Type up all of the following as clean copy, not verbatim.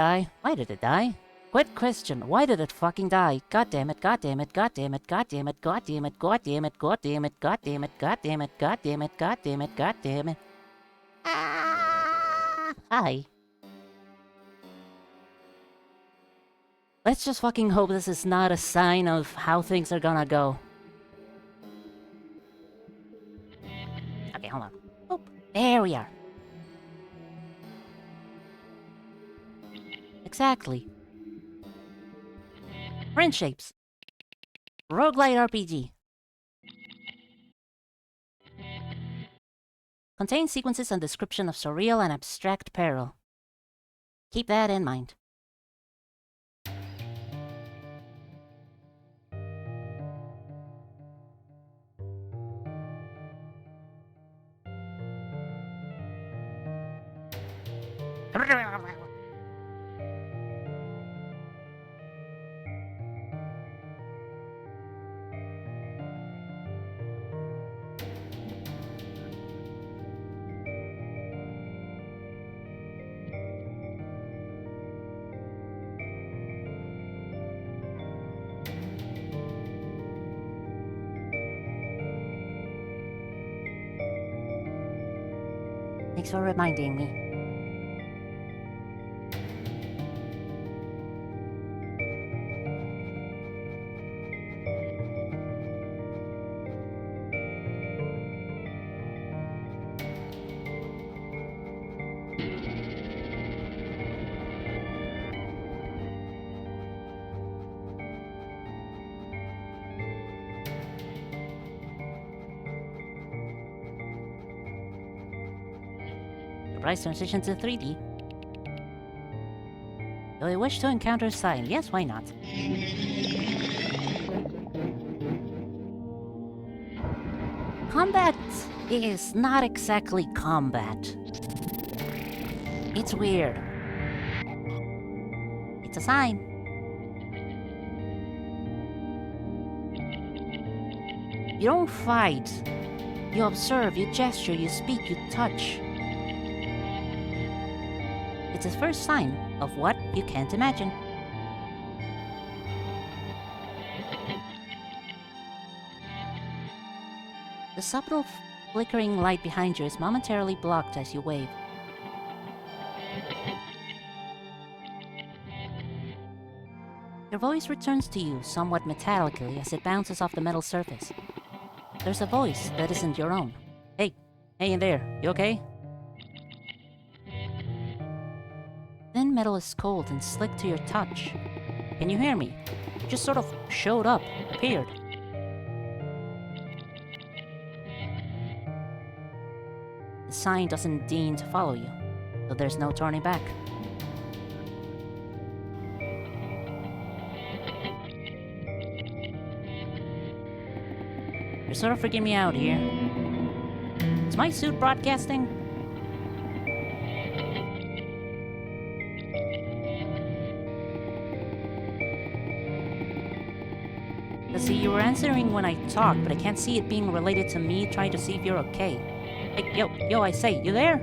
die? Why did it die? Quick question, why did it fucking die? God damn it, god damn it, god damn it, god damn it, god damn it, god damn it, god damn it, god damn it, god damn it, god damn it, god damn it, god damn it. Hi. Let's just fucking hope this is not a sign of how things are gonna go. Okay, hold on. Oop, there we are. Exactly. FriendShapes. Roguelite RPG. Contains sequences and description of surreal and abstract peril. Keep that in mind. Thanks for reminding me. Surprise transition to 3D. Do I wish to encounter a sign? Yes, why not? Combat is not exactly combat. It's weird. It's a sign. You don't fight. You observe, you gesture, you speak, you touch. It's the first sign of what you can't imagine. The subtle flickering light behind you is momentarily blocked as you wave. Your voice returns to you somewhat metallically as it bounces off the metal surface. There's a voice that isn't your own. Hey in there, you okay? Thin metal is cold and slick to your touch. Can you hear me? You just sort of showed up, appeared. The sign doesn't deign to follow you, so there's no turning back. You're sort of freaking me out here. Is my suit broadcasting? See, you were answering when I talked, but I can't see it being related to me trying to see if you're okay. Hey, yo, I say, you there?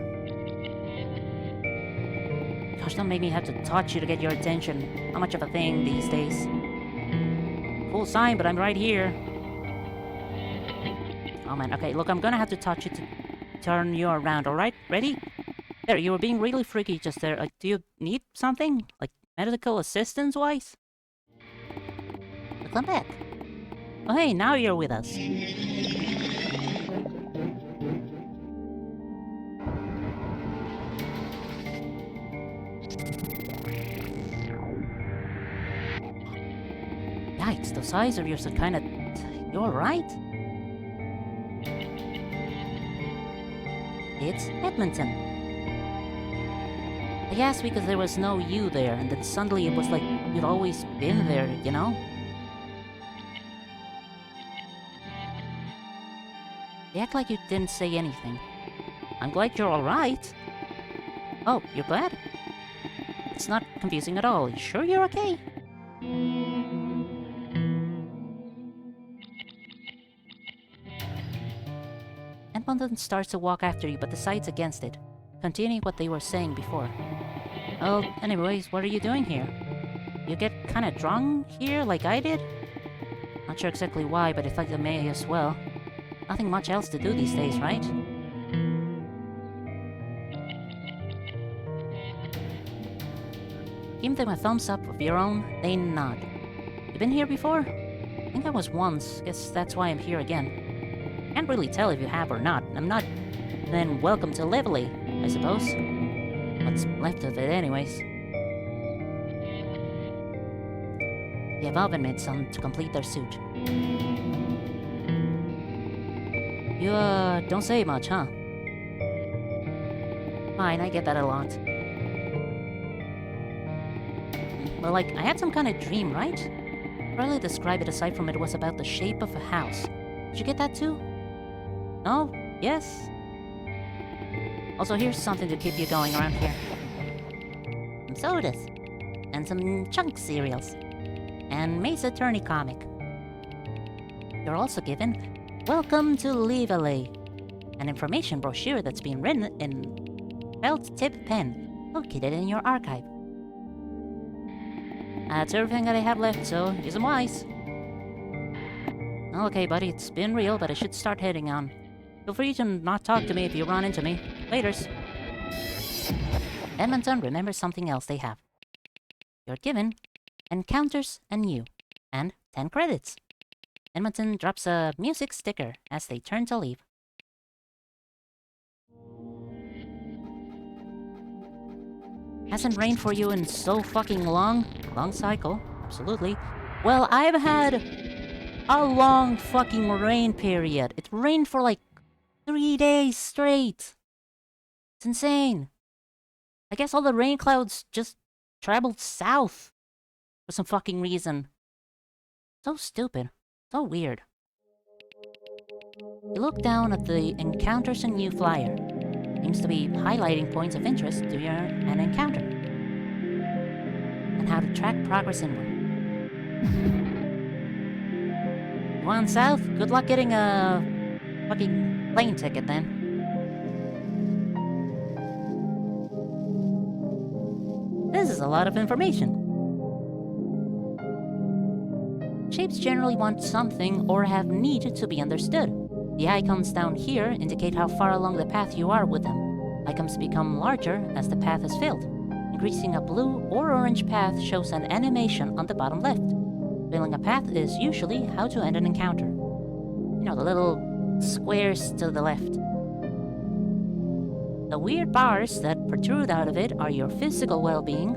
Gosh, don't make me have to touch you to get your attention. Not much of a thing these days. Full sign, but I'm right here. Oh man, okay, look, I'm gonna have to touch you to turn you around, alright? Ready? There, you were being really freaky just there. Like, do you need something? Like, medical assistance-wise? Come back. Oh hey, now you're with us. Yikes, those eyes of yours are kinda... You alright? It's Edmonton. I asked because there was no you there, and then suddenly it was like you'd always been there, you know? You act like you didn't say anything. I'm glad you're alright. Oh, you're glad? It's not confusing at all. You sure you're okay? Edmonton starts to walk after you, but decides against it, continuing what they were saying before. Well, anyways, what are you doing here? You get kinda drunk here like I did? Not sure exactly why, but I thought you may as well. Nothing much else to do these days, right? Give them a thumbs up of your own, they nod. You been here before? I think I was once, guess that's why I'm here again. Can't really tell if you have or not. I'm not. Then welcome to Lively, I suppose. What's left of it anyways. The above admits some to complete their suit. You, don't say much, huh? Fine, I get that a lot. Well, like, I had some kind of dream, right? Rarely describe it aside from it was about the shape of a house. Did you get that too? No? Yes? Also, here's something to keep you going around here. Some sodas. And some chunk cereals. And Mace Attorney comic. You're also given Welcome to Lively, an information brochure that's been written in felt-tip pen, located in your archive. That's everything that I have left, so use them wise. Okay, buddy, it's been real, but I should start heading on. Feel free to not talk to me if you run into me. Laters. Edmonton remembers something else they have. You're given Encounters and You, and 10 credits. Edmonton drops a music sticker as they turn to leave. Hasn't rained for you in so fucking long. Long cycle, absolutely. Well, I've had a long fucking rain period. It rained for like 3 days straight. It's insane. I guess all the rain clouds just traveled south for some fucking reason. So stupid. So weird. You look down at the Encounters and You flyer. Seems to be highlighting points of interest to an encounter. And how to track progress in one. You want south? Good luck getting a fucking plane ticket then. This is a lot of information. Shapes generally want something or have need to be understood. The icons down here indicate how far along the path you are with them. Icons become larger as the path is filled. Increasing a blue or orange path shows an animation on the bottom left. Filling a path is usually how to end an encounter. You know, the little squares to the left. The weird bars that protrude out of it are your physical well-being,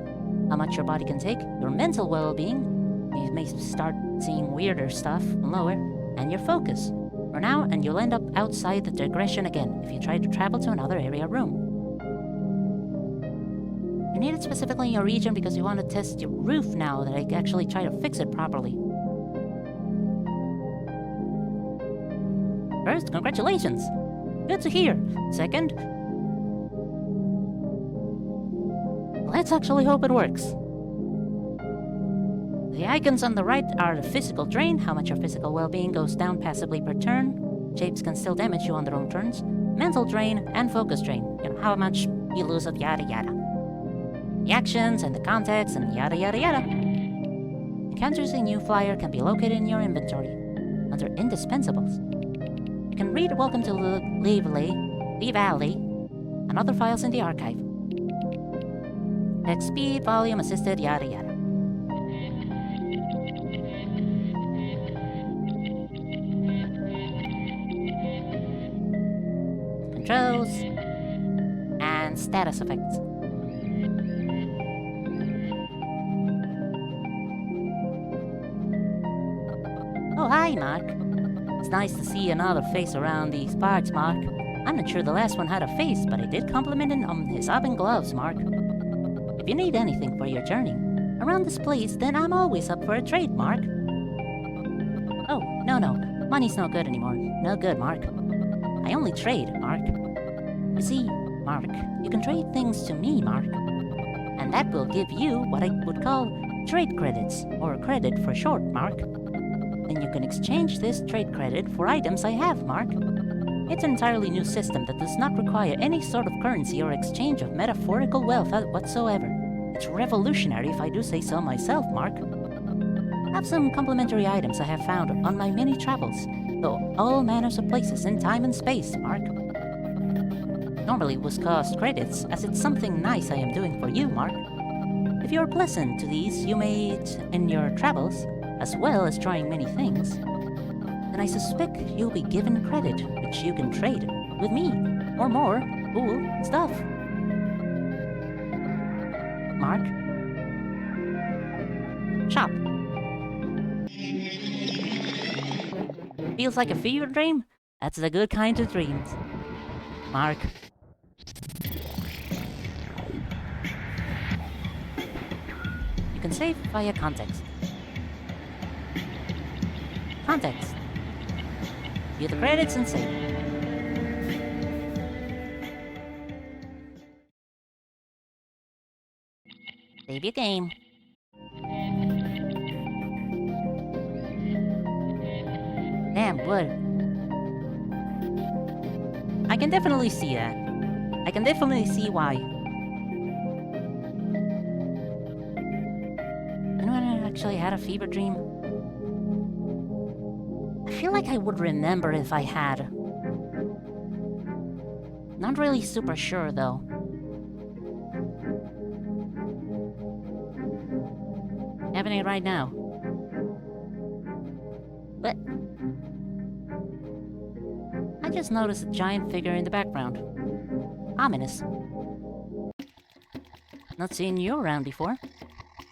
how much your body can take, your mental well-being, you may start seeing weirder stuff lower, and your focus. For now, and you'll end up outside the digression again if you try to travel to another area room. You need it specifically in your region because you want to test your roof now that I actually try to fix it properly. First, congratulations! Good to hear. Second, let's actually hope it works. The icons on the right are the physical drain, how much your physical well-being goes down passively per turn. Shapes can still damage you on their own turns. Mental drain and focus drain, you know, how much you lose of yada yada. The actions and the context and yada yada yada. Encounters in You flyer can be located in your inventory under Indispensables. You can read Welcome to Lively, and other files in the archive. Text speed, volume, assisted, yada yada. Controls, and status effects. Oh, hi, Mark. It's nice to see another face around these parts, Mark. I'm not sure the last one had a face, but I did compliment him on his oven gloves, Mark. If you need anything for your journey around this place, then I'm always up for a trade, Mark. Oh, no, money's no good anymore. No good, Mark. I only trade, Mark. You see, Mark, you can trade things to me, Mark. And that will give you what I would call trade credits, or credit for short, Mark. Then you can exchange this trade credit for items I have, Mark. It's an entirely new system that does not require any sort of currency or exchange of metaphorical wealth whatsoever. It's revolutionary if I do say so myself, Mark. I have some complimentary items I have found on my many travels, to all manners of places in time and space, Mark. Normally it would cost credits, as it's something nice I am doing for you, Mark. If you are pleasant to these you made in your travels, as well as trying many things, then I suspect you'll be given credit, which you can trade with me, or more cool stuff. Mark? Shop. Feels like a fever dream? That's the good kind of dreams. Mark. You can save via context. Context. View the credits and save. Save your game. Damn, what? I can definitely see that. I can definitely see why. Anyone actually had a fever dream? I feel like I would remember if I had. Not really super sure, though. Having it right now. But I just noticed a giant figure in the background. Ominous. Not seen you around before.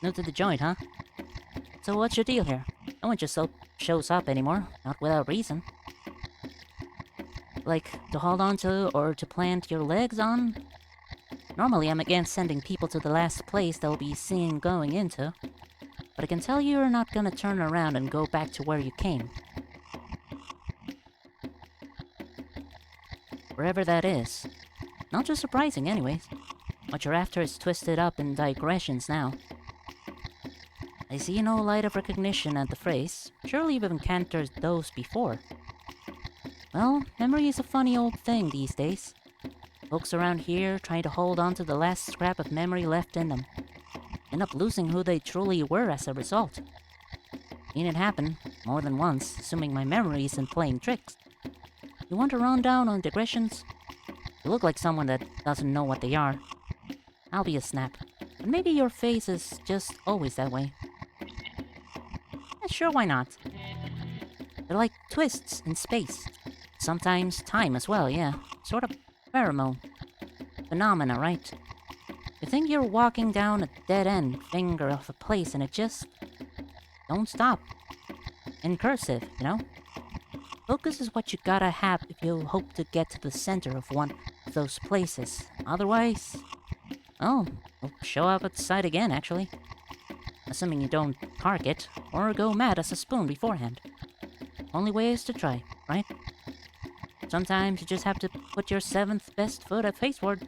New to the joint, huh? So what's your deal here? No one just shows up anymore, not without reason. Like, to hold on to or to plant your legs on? Normally I'm against sending people to the last place they'll be seen going into. But I can tell you're not gonna turn around and go back to where you came. Wherever that is. Not too surprising anyways. What you're after is twisted up in digressions now. I see no light of recognition at the phrase. Surely you've encountered those before. Well, memory is a funny old thing these days. Folks around here trying to hold on to the last scrap of memory left in them. End up losing who they truly were as a result. Seen it happen more than once, assuming my memory isn't playing tricks. You want to run down on digressions? You look like someone that doesn't know what they are. I'll be a snap. But maybe your face is just always that way. Yeah, sure, why not? They're like twists in space. Sometimes time as well, yeah. Sort of pheromone. Phenomena, right? You think you're walking down a dead-end finger of a place and it just don't stop. In cursive, you know? Focus is what you gotta have if you hope to get to the center of one of those places. Otherwise, oh, it'll show up at the site again, actually. Assuming you don't park it, or go mad as a spoon beforehand. Only way is to try, right? Sometimes you just have to put your 7th best foot at face forward.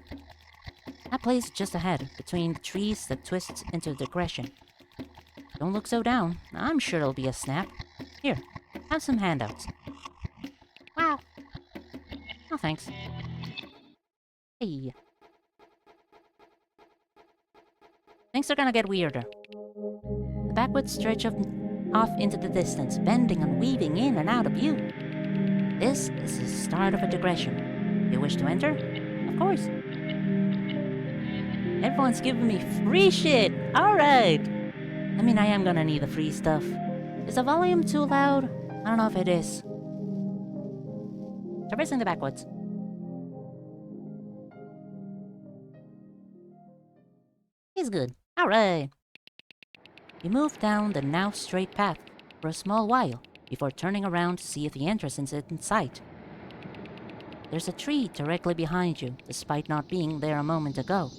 That place is just ahead, between the trees that twists into digression. Don't look so down. I'm sure it'll be a snap. Here, have some handouts. Wow. No thanks. Hey. Things are gonna get weirder. The backwoods stretch off into the distance, bending and weaving in and out of view. This is the start of a digression. You wish to enter? Of course. Everyone's giving me free shit! Alright! I mean, I am gonna need the free stuff. Is the volume too loud? I don't know if it is. Traversing the backwoods. It's good. Alright! You move down the now straight path for a small while before turning around to see if the entrance is in sight. There's a tree directly behind you, despite not being there a moment ago.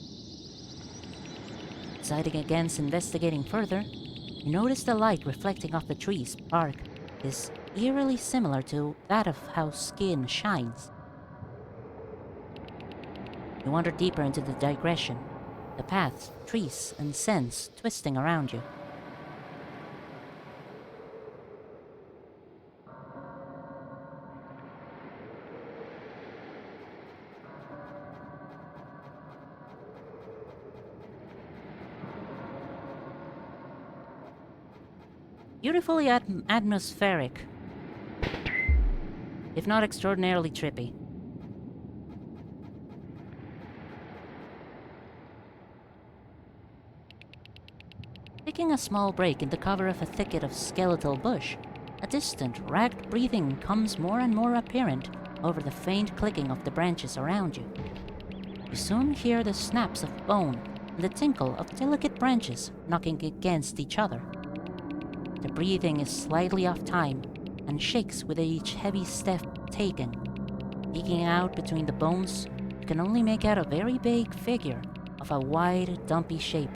Deciding against investigating further, you notice the light reflecting off the tree's bark is eerily similar to that of how skin shines. You wander deeper into the digression, the paths, trees, and scents twisting around you. Beautifully atmospheric, if not extraordinarily trippy. Taking a small break in the cover of a thicket of skeletal bush, a distant, ragged breathing comes more and more apparent over the faint clicking of the branches around you. You soon hear the snaps of bone and the tinkle of delicate branches knocking against each other. The breathing is slightly off time and shakes with each heavy step taken. Peeking out between the bones, you can only make out a very vague figure of a wide, dumpy shape,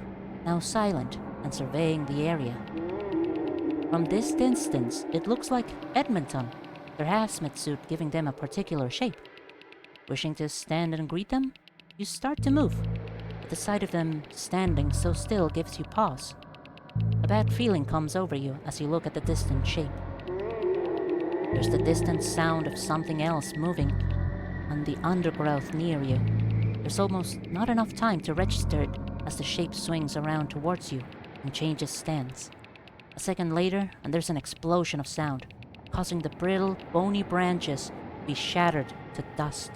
now silent and surveying the area. From this distance, it looks like Edmonton, their hazmat suit giving them a particular shape. Wishing to stand and greet them, you start to move, but the sight of them standing so still gives you pause. A bad feeling comes over you as you look at the distant shape. There's the distant sound of something else moving on the undergrowth near you. There's almost not enough time to register it as the shape swings around towards you and changes stance. A second later, and there's an explosion of sound, causing the brittle, bony branches to be shattered to dust.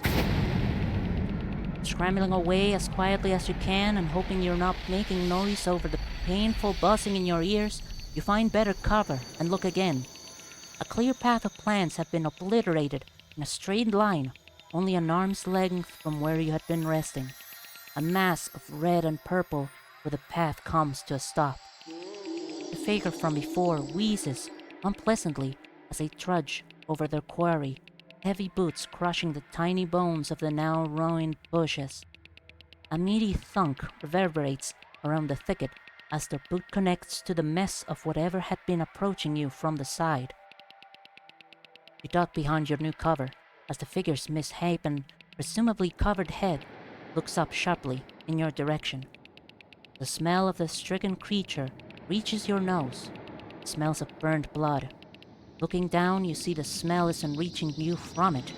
Scrambling away as quietly as you can and hoping you're not making noise over the painful buzzing in your ears, you find better cover and look again. A clear path of plants have been obliterated in a straight line, only an arm's length from where you had been resting. A mass of red and purple where the path comes to a stop. The figure from before wheezes unpleasantly as they trudge over their quarry, heavy boots crushing the tiny bones of the now ruined bushes. A meaty thunk reverberates around the thicket as their boot connects to the mess of whatever had been approaching you from the side. You duck behind your new cover as the figure's misshapen, presumably covered head looks up sharply in your direction. The smell of the stricken creature reaches your nose. It smells of burned blood. Looking down, you see the smell isn't reaching you from it,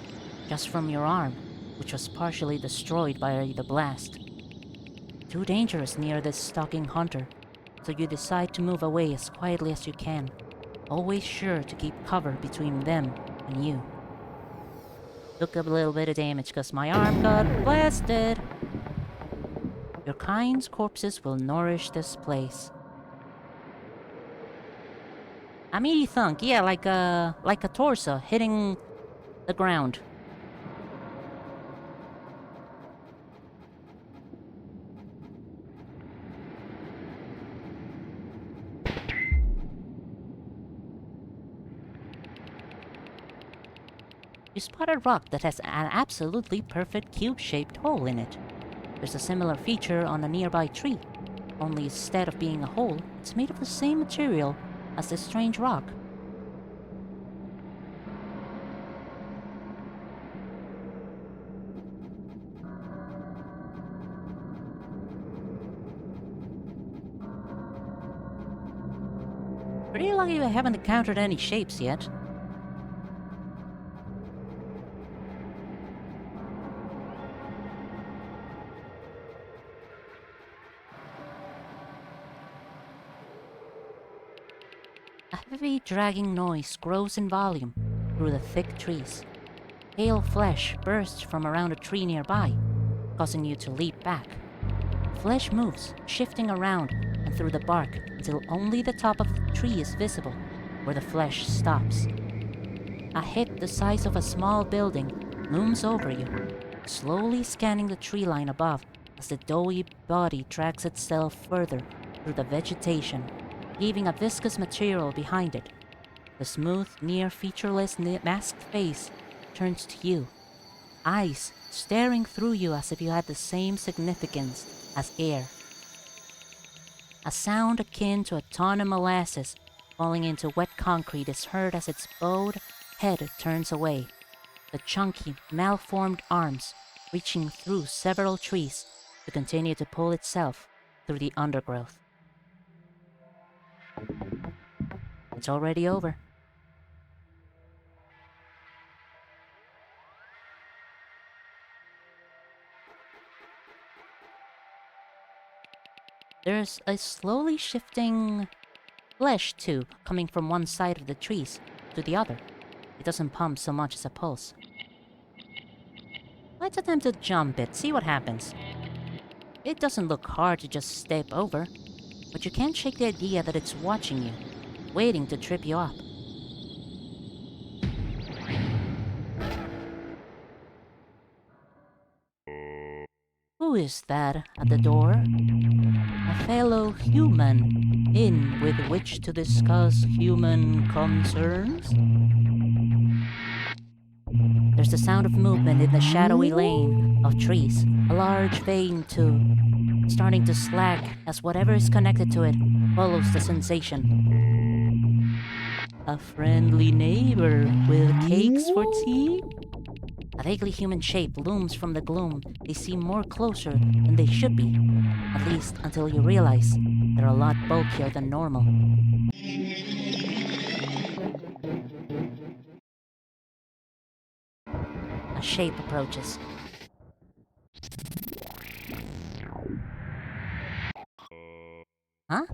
just from your arm, which was partially destroyed by the blast. Too dangerous near this stalking hunter, so you decide to move away as quietly as you can, always sure to keep cover between them and you. Took a little bit of damage because my arm got blasted. Your kind's corpses will nourish this place. A meaty thunk, yeah, like a torso hitting the ground. You spot a rock that has an absolutely perfect cube-shaped hole in it. There's a similar feature on a nearby tree, only instead of being a hole, it's made of the same material as this strange rock. Pretty lucky I haven't encountered any shapes yet. A heavy, dragging noise grows in volume through the thick trees. Pale flesh bursts from around a tree nearby, causing you to leap back. Flesh moves, shifting around and through the bark until only the top of the tree is visible, where the flesh stops. A head the size of a small building looms over you, slowly scanning the tree line above as the doughy body drags itself further through the vegetation, leaving a viscous material behind it. The smooth, near-featureless masked face turns to you, eyes staring through you as if you had the same significance as air. A sound akin to a ton of molasses falling into wet concrete is heard as its bowed head turns away, the chunky, malformed arms reaching through several trees to continue to pull itself through the undergrowth. It's already over. There's a slowly shifting flesh too, coming from one side of the trees to the other. It doesn't pump so much as a pulse. Let's attempt to jump it, see what happens. It doesn't look hard to just step over, but you can't shake the idea that it's watching you, waiting to trip you up. Who is that at the door? A fellow human, in with which to discuss human concerns? There's the sound of movement in the shadowy lane of trees, a large vein too, starting to slack as whatever is connected to it follows the sensation. A friendly neighbor with cakes for tea? A vaguely human shape looms from the gloom. They seem more closer than they should be, at least until you realize they're a lot bulkier than normal. A shape approaches. Huh?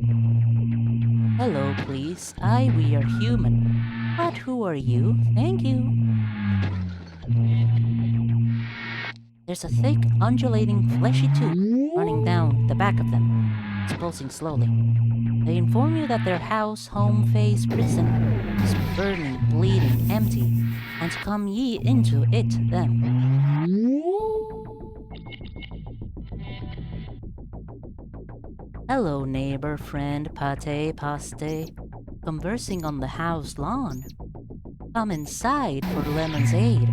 Hello, please. We are human. But who are you? Thank you. There's a thick, undulating, fleshy tube running down the back of them. It's pulsing slowly. They inform you that their house, home, face, prison is burning, bleeding, empty, and to come ye into it, them. Hello, neighbor, friend, pate, paste, conversing on the house lawn. Come inside for lemon's aid.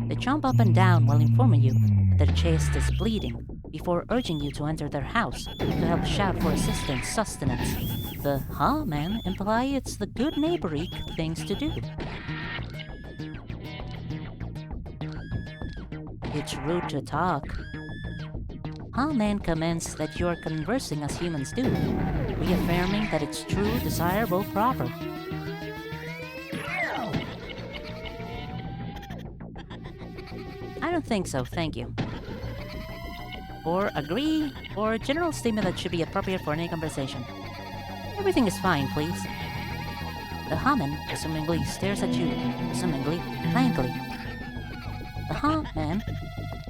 They jump up and down while informing you that their chest is bleeding, before urging you to enter their house to help shout for assistance, sustenance. The "huh, man" imply it's the good neighborly things to do. It's rude to talk. Huh man comments that you are conversing as humans do, reaffirming that it's true, desirable, proper. I don't think so, thank you. Or agree, or a general statement that should be appropriate for any conversation. Everything is fine, please. The Haman presumably stares at you, presumably blankly. The man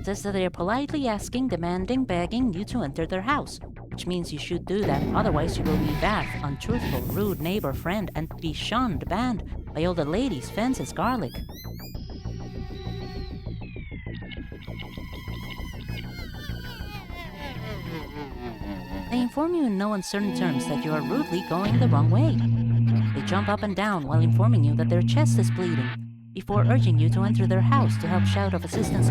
says that they are politely asking, demanding, begging you to enter their house, which means you should do that, otherwise you will be bad, untruthful, rude neighbor, friend, and be shunned, banned by all the ladies, fences, garlic. They inform you in no uncertain terms that you are rudely going the wrong way. They jump up and down while informing you that their chest is bleeding, before urging you to enter their house to help shout of assistance,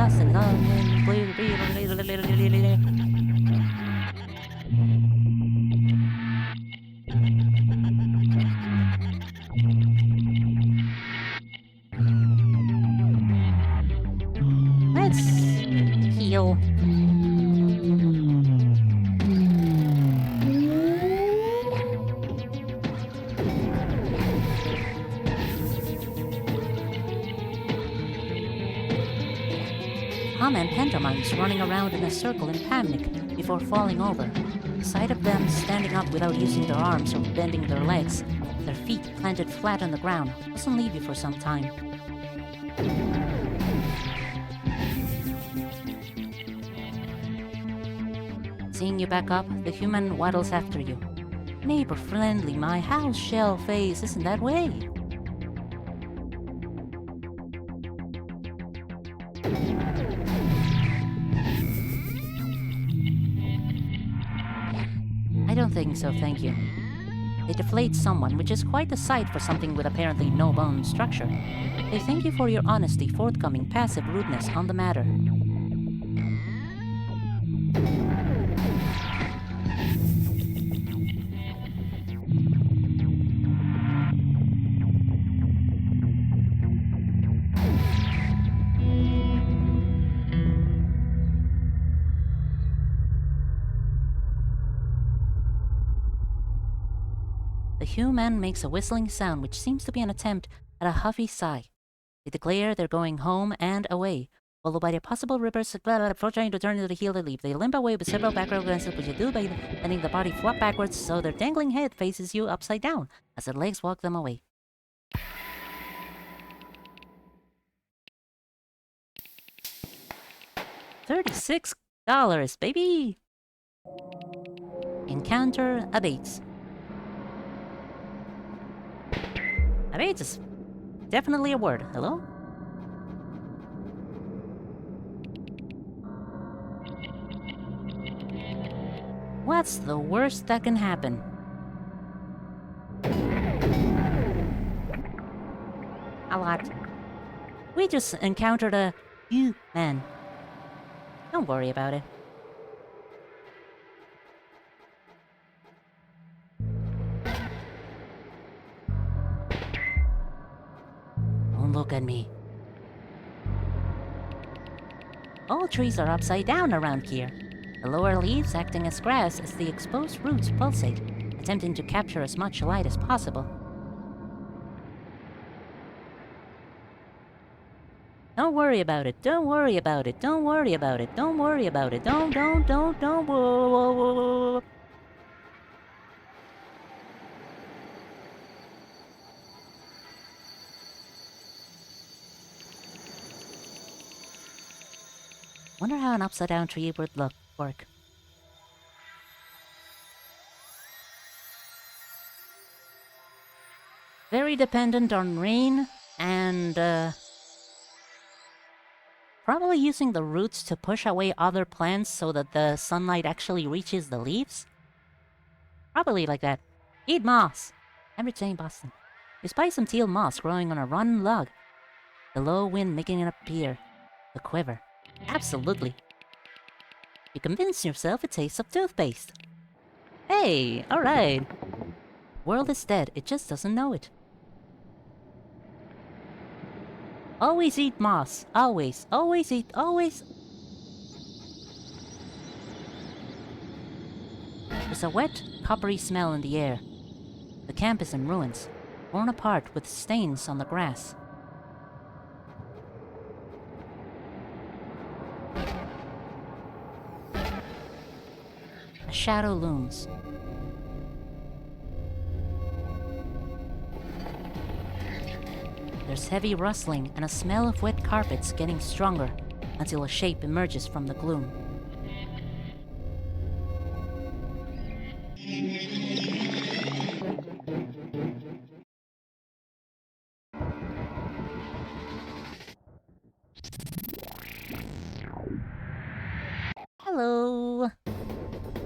Let's heal. Hum and pantomimes running around in a circle in panic before falling over. The sight of them standing up without using their arms or bending their legs, their feet planted flat on the ground, doesn't leave you for some time. Seeing you back up, the human waddles after you. Neighbor friendly, my house shell face isn't that way. I don't think so, thank you. They deflate someone, which is quite a sight for something with apparently no bone structure. They thank you for your honesty, forthcoming, passive rudeness on the matter. The human makes a whistling sound which seems to be an attempt at a huffy sigh. They declare they're going home and away, followed by the possible reverse before trying to turn into the heel to leap. They limp away with several backward glances, which you do by letting the body flop backwards so their dangling head faces you upside down as their legs walk them away. $36, baby! Encounter abates. Abates is definitely a word. Hello? What's the worst that can happen? A lot. We just encountered a man. Don't worry about it. Don't look at me. All trees are upside down around here. The lower leaves acting as grass as the exposed roots pulsate, attempting to capture as much light as possible. Don't worry about it. Don't worry about it. Don't worry about it. Don't worry about it. Don't. Whoa. Wonder how an upside-down tree would work. Very dependent on rain and, probably using the roots to push away other plants so that the sunlight actually reaches the leaves? Probably like that. Eat moss! Every day in Boston. You spy some teal moss growing on a rotten log. The low wind making it appear. The quiver. Absolutely. You convince yourself it tastes of toothpaste. Hey, alright. World is dead, it just doesn't know it. Always eat moss. Always. Always eat. Always. There's a wet, coppery smell in the air. The camp is in ruins, torn apart with stains on the grass. A shadow looms. There's heavy rustling and a smell of wet carpets getting stronger until a shape emerges from the gloom. Hello!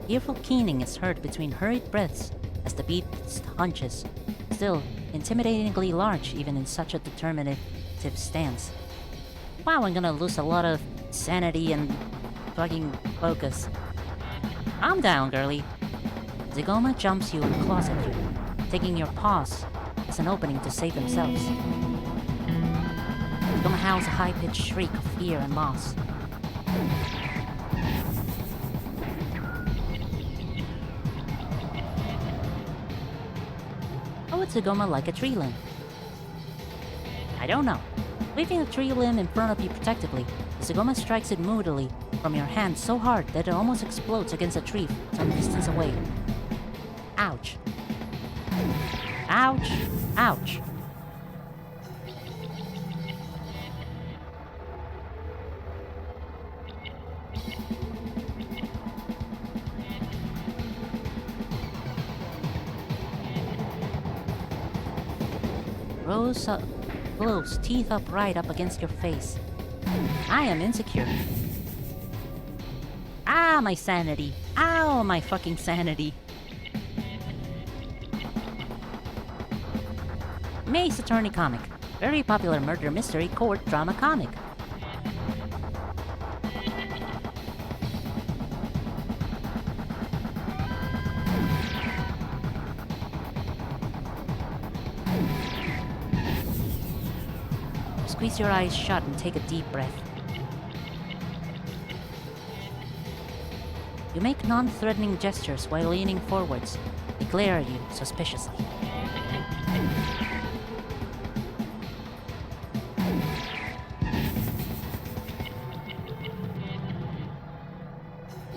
Fearful keening is heard between hurried breaths as the beast hunches, still intimidatingly large even in such a determinative stance. Wow, I'm gonna lose a lot of sanity and fucking focus. Calm down, girlie. Zygoma jumps you and claws at you, taking your paws as an opening to save themselves. Zygoma howls a high-pitched shriek of fear and loss. How would Zygoma like a tree limb? I don't know. Waving a tree limb in front of you protectively, the Zygoma strikes it moodily from your hand so hard that it almost explodes against a tree some distance away. Ouch. Ouch. Ouch. Rose blows teeth upright up against your face. I am insecure. Ah, my sanity. Ow, my fucking sanity. Mace Attorney comic. Very popular murder mystery court drama comic. Squeeze your eyes shut and take a deep breath. You make non-threatening gestures while leaning forwards. They glare at you suspiciously.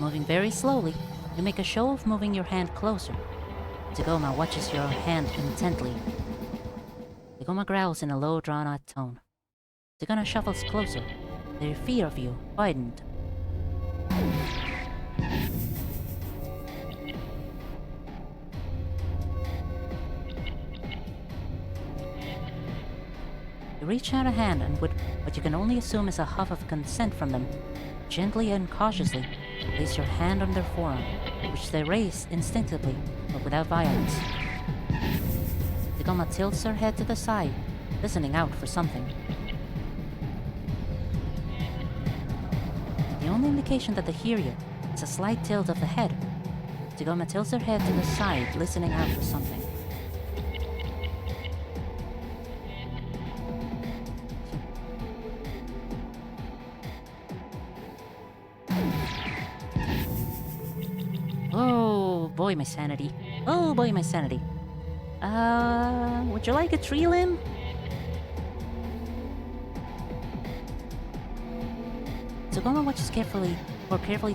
Moving very slowly, you make a show of moving your hand closer. Tagoma watches your hand intently. Tagoma growls in a low, drawn-out tone. Tagoma shuffles closer. Their fear of you widened. You reach out a hand and with what you can only assume is a huff of consent from them, gently and cautiously place your hand on their forearm, which they raise instinctively, but without violence. Tagoma tilts her head to the side, listening out for something. The only indication that they hear you is a slight tilt of the head. Tagoma tilts her head to the side, listening out for something. Oh boy, my sanity. Oh boy, my sanity. Would you like a tree limb? Tagoma watches carefully,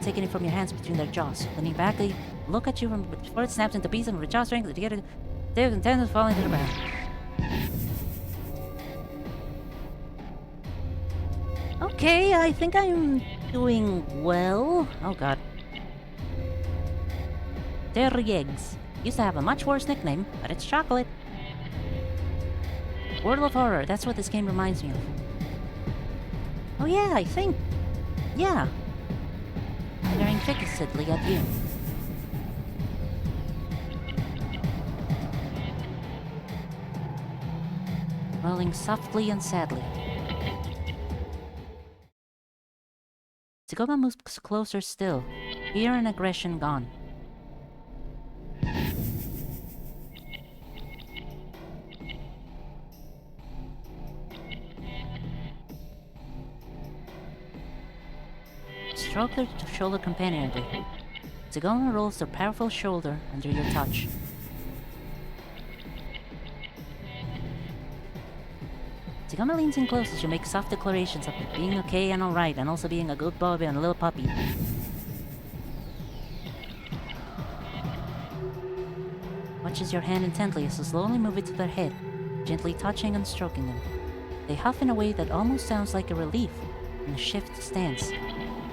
taking it from your hands between their jaws. Leaning back, they look at you from before it snaps into pieces and with jaw strength together, their tendons falling to the ground. Okay, I think I'm doing well. Oh god. Dairy eggs. Used to have a much worse nickname, but it's chocolate. World of Horror, that's what this game reminds me of. Oh yeah, I think. Yeah. Staring fixedly at you. Rolling softly and sadly. Tagoma moves closer still, fear and aggression gone. Stroke their shoulder companionably. Tagoma rolls their powerful shoulder under your touch. Tagoma leans in close as you make soft declarations of being okay and alright, and also being a good boy and a little puppy. Watches your hand intently as you slowly move it to their head, gently touching and stroking them. They huff in a way that almost sounds like a relief, and shift stance.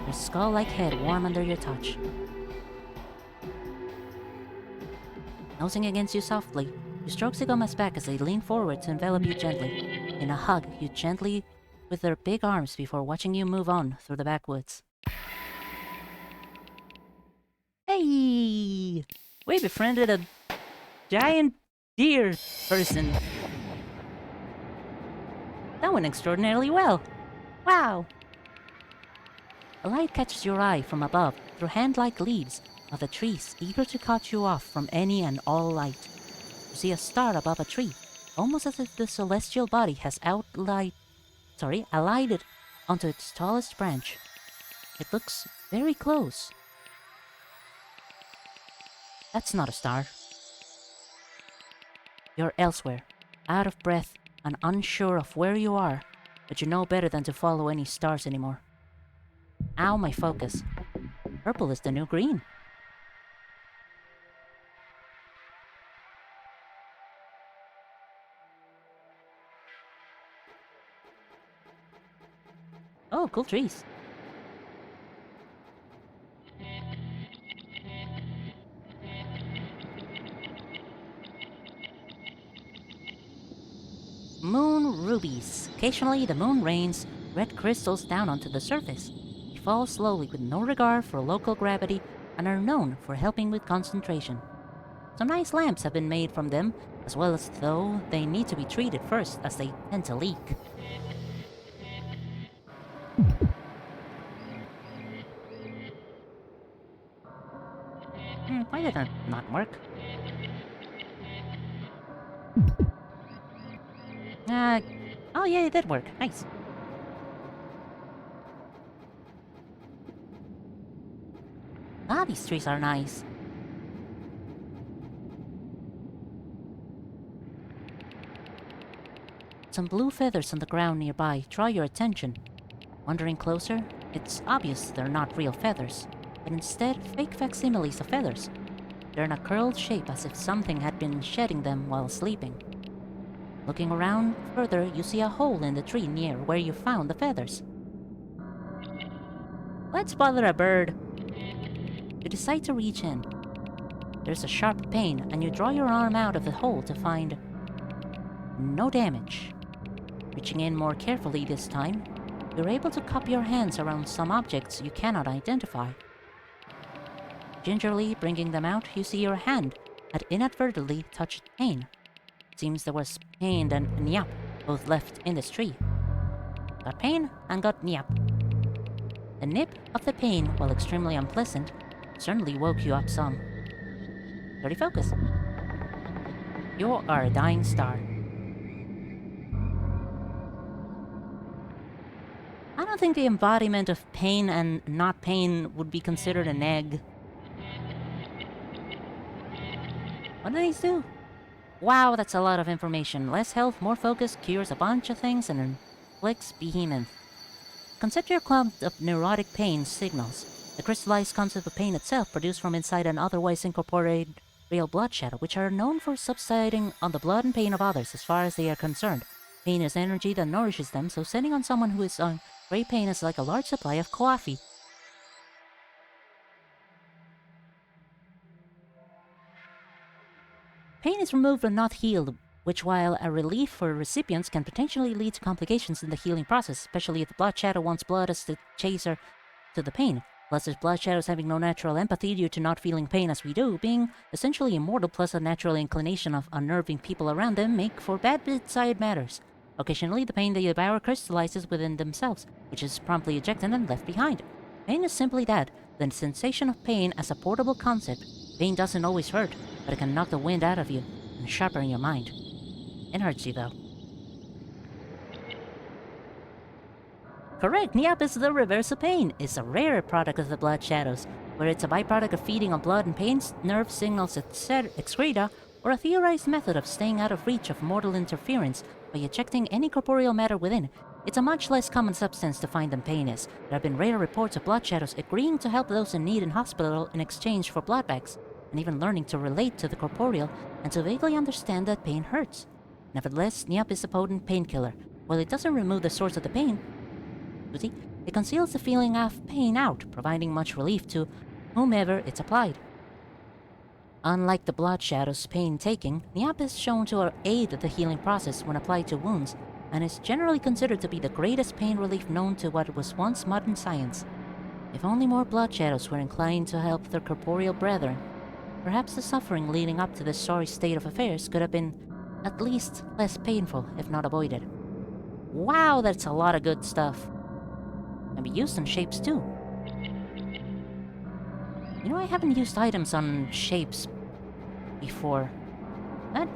Their skull-like head warm under your touch. Nosing against you softly, you stroke Tagoma's back as they lean forward to envelop you gently. In a hug, you gently with their big arms before watching you move on through the backwoods. Hey! We befriended a giant deer person. That went extraordinarily well. Wow! A light catches your eye from above through hand-like leaves of the trees, eager to cut you off from any and all light. You see a star above a tree, almost as if the celestial body has alighted onto its tallest branch. It looks very close. That's not a star. You're elsewhere, out of breath and unsure of where you are, but you know better than to follow any stars anymore. Ow, my focus. Purple is the new green. Oh, cool trees. Moon rubies. Occasionally, the moon rains red crystals down onto the surface. They fall slowly with no regard for local gravity and are known for helping with concentration. Some nice lamps have been made from them, as well as though they need to be treated first as they tend to leak. Why did that not work? Oh yeah, it did work. Nice. Ah, these trees are nice. Some blue feathers on the ground nearby draw your attention. Wandering closer, it's obvious they're not real feathers. but instead fake facsimiles of feathers. They're in a curled shape as if something had been shedding them while sleeping. Looking around further, you see a hole in the tree near where you found the feathers. Let's bother a bird. You decide to reach in. There's a sharp pain, and you draw your arm out of the hole to find no damage. Reaching in more carefully this time, you're able to cup your hands around some objects you cannot identify. Gingerly bringing them out, you see your hand had inadvertently touched pain. Seems there was pain and nyap both left in this tree. Got pain and got nyap. The nip of the pain, while extremely unpleasant, certainly woke you up some. Ready, focus. You are a dying star. I don't think the embodiment of pain and not pain would be considered an egg. What do these do? Wow, that's a lot of information. Less health, more focus, cures a bunch of things, and inflicts behemoth. Consider your clump of neurotic pain signals. The crystallized concept of pain itself produced from inside an otherwise incorporated real blood shadow, which are known for subsiding on the blood and pain of others as far as they are concerned. Pain is energy that nourishes them, so setting on someone who is on great pain is like a large supply of coffee. Pain is removed but not healed, which while a relief for recipients can potentially lead to complications in the healing process, especially if the blood shadow wants blood as the chaser to the pain. Plus, as blood shadows having no natural empathy due to not feeling pain as we do, being essentially immortal plus a natural inclination of unnerving people around them make for bad bedside matters. Occasionally, the pain they devour crystallizes within themselves, which is promptly ejected and left behind. Pain is simply that, the sensation of pain as a portable concept. Pain doesn't always hurt, but it can knock the wind out of you and sharpen your mind. It hurts you, though. Correct, Nyap is the reverse of pain. It's a rare product of the blood shadows, where it's a byproduct of feeding on blood and pain, nerve signals, excreta, or a theorized method of staying out of reach of mortal interference by ejecting any corporeal matter within. It's a much less common substance to find than pain is. There have been rare reports of blood shadows agreeing to help those in need in hospital in exchange for blood bags, and even learning to relate to the corporeal and to vaguely understand that pain hurts. Nevertheless, Nyap is a potent painkiller. While it doesn't remove the source of the pain, it conceals the feeling of pain out, providing much relief to whomever it's applied. Unlike the blood shadow's pain-taking, Nyap is shown to aid the healing process when applied to wounds, and is generally considered to be the greatest pain relief known to what was once modern science. If only more blood shadows were inclined to help their corporeal brethren, perhaps the suffering leading up to this sorry state of affairs could have been at least less painful, if not avoided. Wow, that's a lot of good stuff. Can be used on shapes too. You know, I haven't used items on shapes before. That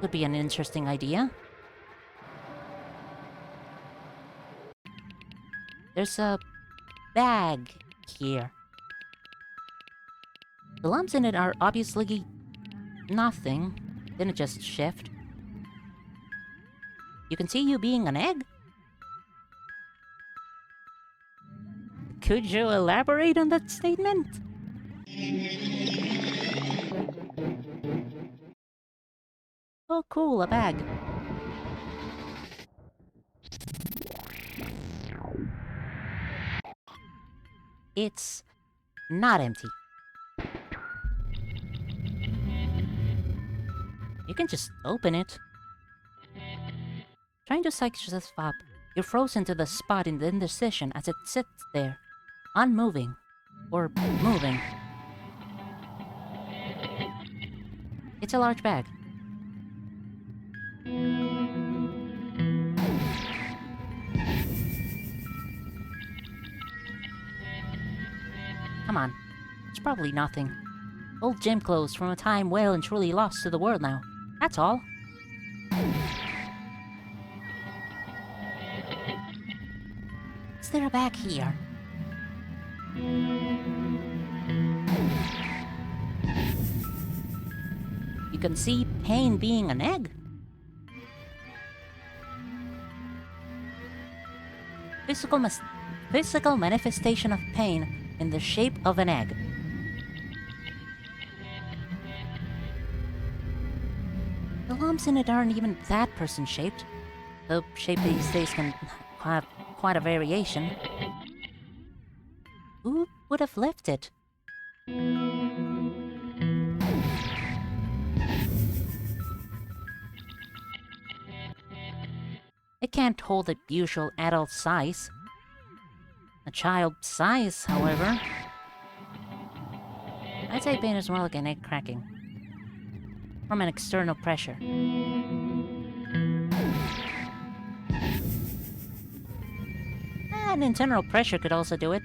could be an interesting idea. There's a bag here. The lumps in it are obviously nothing. Didn't just shift. You can see you being an egg? Could you elaborate on that statement? Oh cool, a bag. It's not empty. You can just open it. Trying to psych yourself up, you're frozen to the spot in the indecision as it sits there, unmoving, or moving. It's a large bag. Come on, it's probably nothing. Old gym clothes from a time well and truly lost to the world now. That's all. Is there a bag here? You can see pain being an egg. Physical manifestation of pain in the shape of an egg. The lumps in it aren't even that person-shaped, though shape these days can have quite a variation. Who would have left it? It can't hold the usual adult size. A child size, however. I'd say pain is more like an egg cracking from an external pressure. An internal pressure could also do it.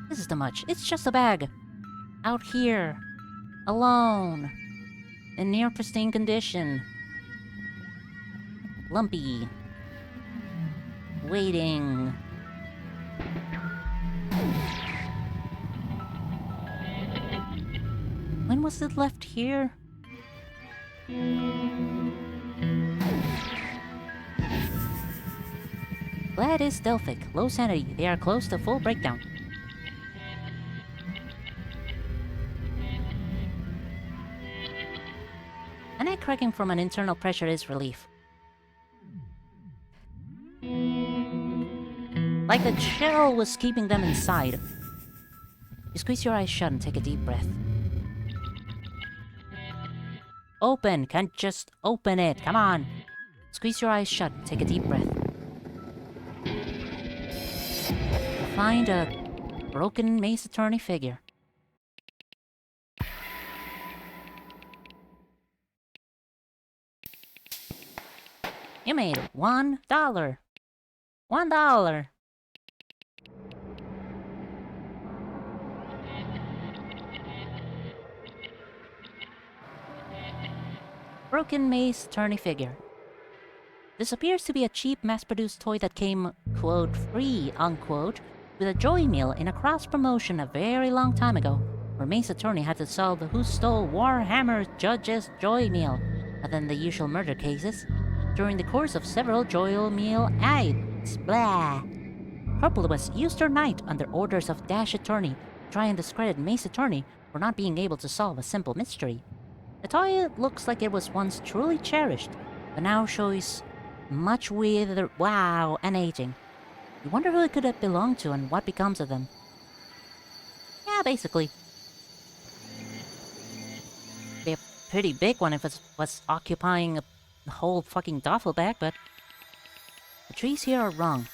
This is too much. It's just a bag. Out here. Alone. In near pristine condition. Lumpy. Waiting. When was it left here? Glad is Delphic. Low sanity. They are close to full breakdown. An egg cracking from an internal pressure is relief. Like the shell was keeping them inside. You squeeze your eyes shut and take a deep breath. Open! Can't just open it. Come on! Squeeze your eyes shut and take a deep breath. Find a broken mace attorney figure. You made $1. $1. Broken mace attorney figure. This appears to be a cheap mass-produced toy that came, quote, free, unquote, with a Joy Meal in a cross-promotion a very long time ago, where Mace Attorney had to solve who stole Warhammer Judge's Joy Meal, other than the usual murder cases, during the course of several Joy Meal nights. Blah. Purple was used her night under orders of Dash Attorney to try and discredit Mace Attorney for not being able to solve a simple mystery. The toy looks like it was once truly cherished, but now shows much withered, wow, and aging. You wonder who it could have belonged to and what becomes of them. Yeah, basically. Be a pretty big one if it was occupying a whole fucking duffel bag, but the trees here are wrong.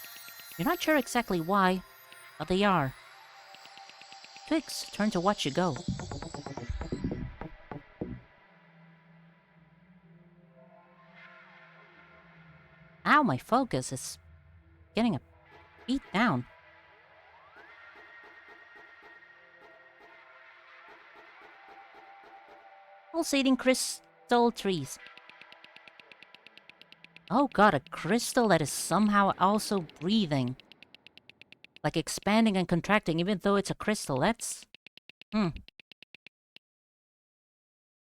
You're not sure exactly why, but they are. Twigs, turn to watch you go. Ow, my focus is getting a beat down. Pulsating crystal trees. Oh god, a crystal that is somehow also breathing. Like expanding and contracting even though it's a crystal, that's...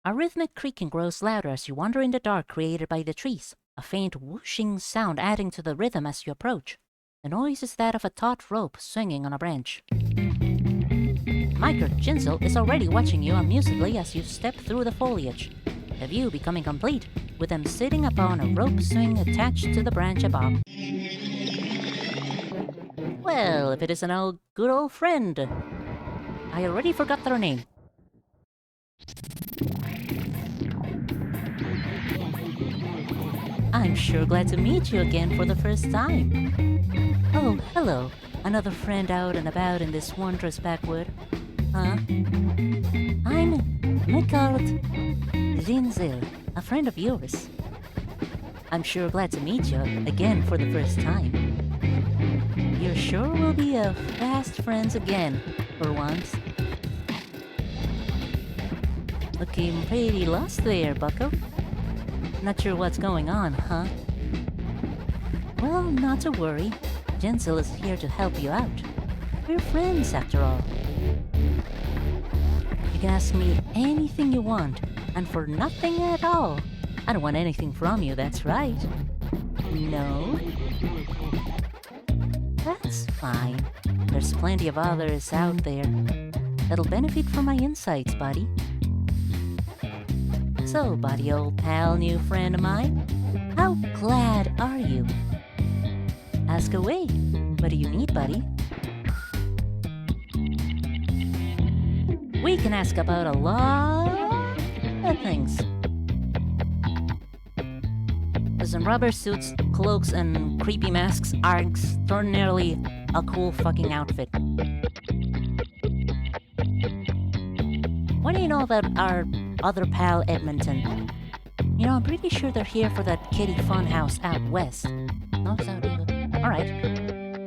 A rhythmic creaking grows louder as you wander in the dark created by the trees. A faint whooshing sound adding to the rhythm as you approach. The noise is that of a taut rope swinging on a branch. Micro Jinsel is already watching you amusedly as you step through the foliage. The view becoming complete, with them sitting upon a rope swing attached to the branch above. Well, if it isn't our good old friend. I already forgot their name. I'm sure glad to meet you again for the first time. Oh, hello. Another friend out and about in this wondrous backwood. Huh? I'm called Zinzil, a friend of yours. I'm sure glad to meet you again for the first time. You're sure we'll be fast friends again, for once. Looking pretty lost there, bucko. Not sure what's going on, huh? Well, not to worry. Jensel is here to help you out. We're friends, after all. You can ask me anything you want, and for nothing at all. I don't want anything from you, that's right. No? It's fine. There's plenty of others out there that'll benefit from my insights, buddy. So, buddy, old pal, new friend of mine, how glad are you? Ask away. What do you need, buddy? We can ask about a lot of things. Listen, rubber suits, cloaks, and creepy masks are extraordinarily a cool fucking outfit. What do you know about our other pal Edmonton? You know, I'm pretty sure they're here for that kiddie fun house out west. No, it's out here. Alright.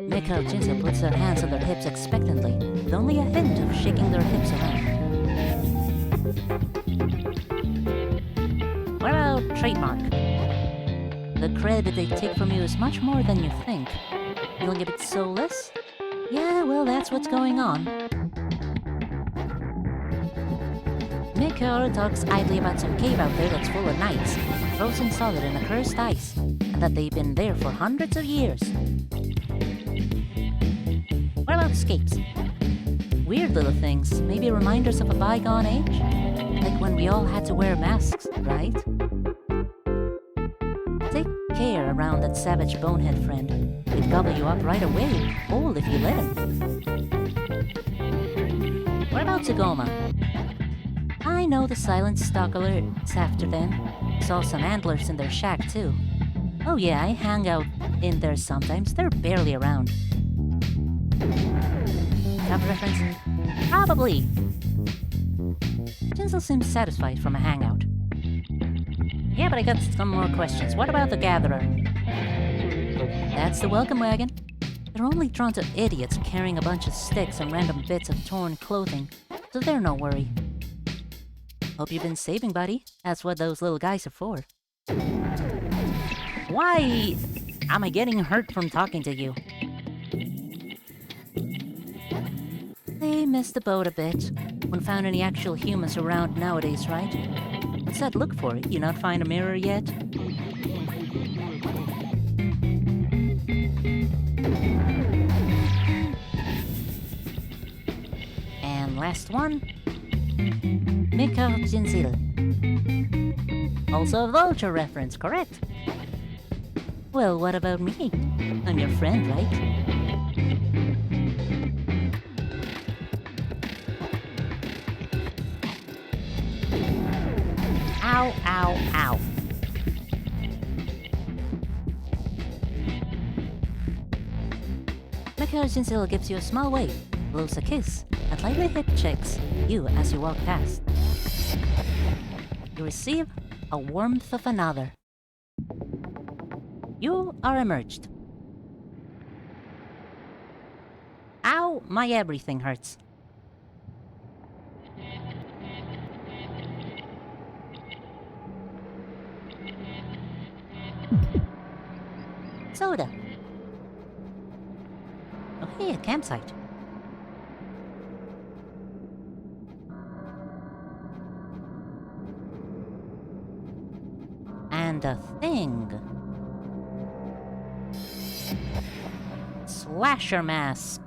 Miko Jinza puts their hands on their hips expectantly, with only a hint of shaking their hips around. What about trademark? The credit they take from you is much more than you think. Feeling a bit soulless? Yeah, well, that's what's going on. Miko talks idly about some cave out there that's full of knights, frozen solid in accursed ice, and that they've been there for hundreds of years. What about escapes? Weird little things, maybe reminders of a bygone age? Like when we all had to wear masks, right? Take care around that savage bonehead friend. He'd gobble you up right away, whole if you let him. What about Tagoma? I know the silent stalker is after them. Saw some antlers in their shack too. Oh yeah, I hang out in there sometimes. They're barely around. Tough reference? Probably. Jinsel seems satisfied from a hangout. Yeah, but I got some more questions. What about the Gatherer? That's the welcome wagon. They're only drawn to idiots carrying a bunch of sticks and random bits of torn clothing, so they're no worry. Hope you've been saving, buddy. That's what those little guys are for. Why am I getting hurt from talking to you? They missed the boat a bit. Wouldn't found any actual humans around nowadays, right? What's that look for? You not find a mirror yet? And last one. Miko Jinsil. Also a vulture reference, correct? Well, what about me? I'm your friend, right? Ow, ow, ow. Miko Jinsil gives you a small wave, blows a kiss, and lightly hip checks you as you walk past. You receive a warmth of another. You are emerged. Ow, my everything hurts. Soda. Oh hey, a campsite. And a thing. Slasher mask.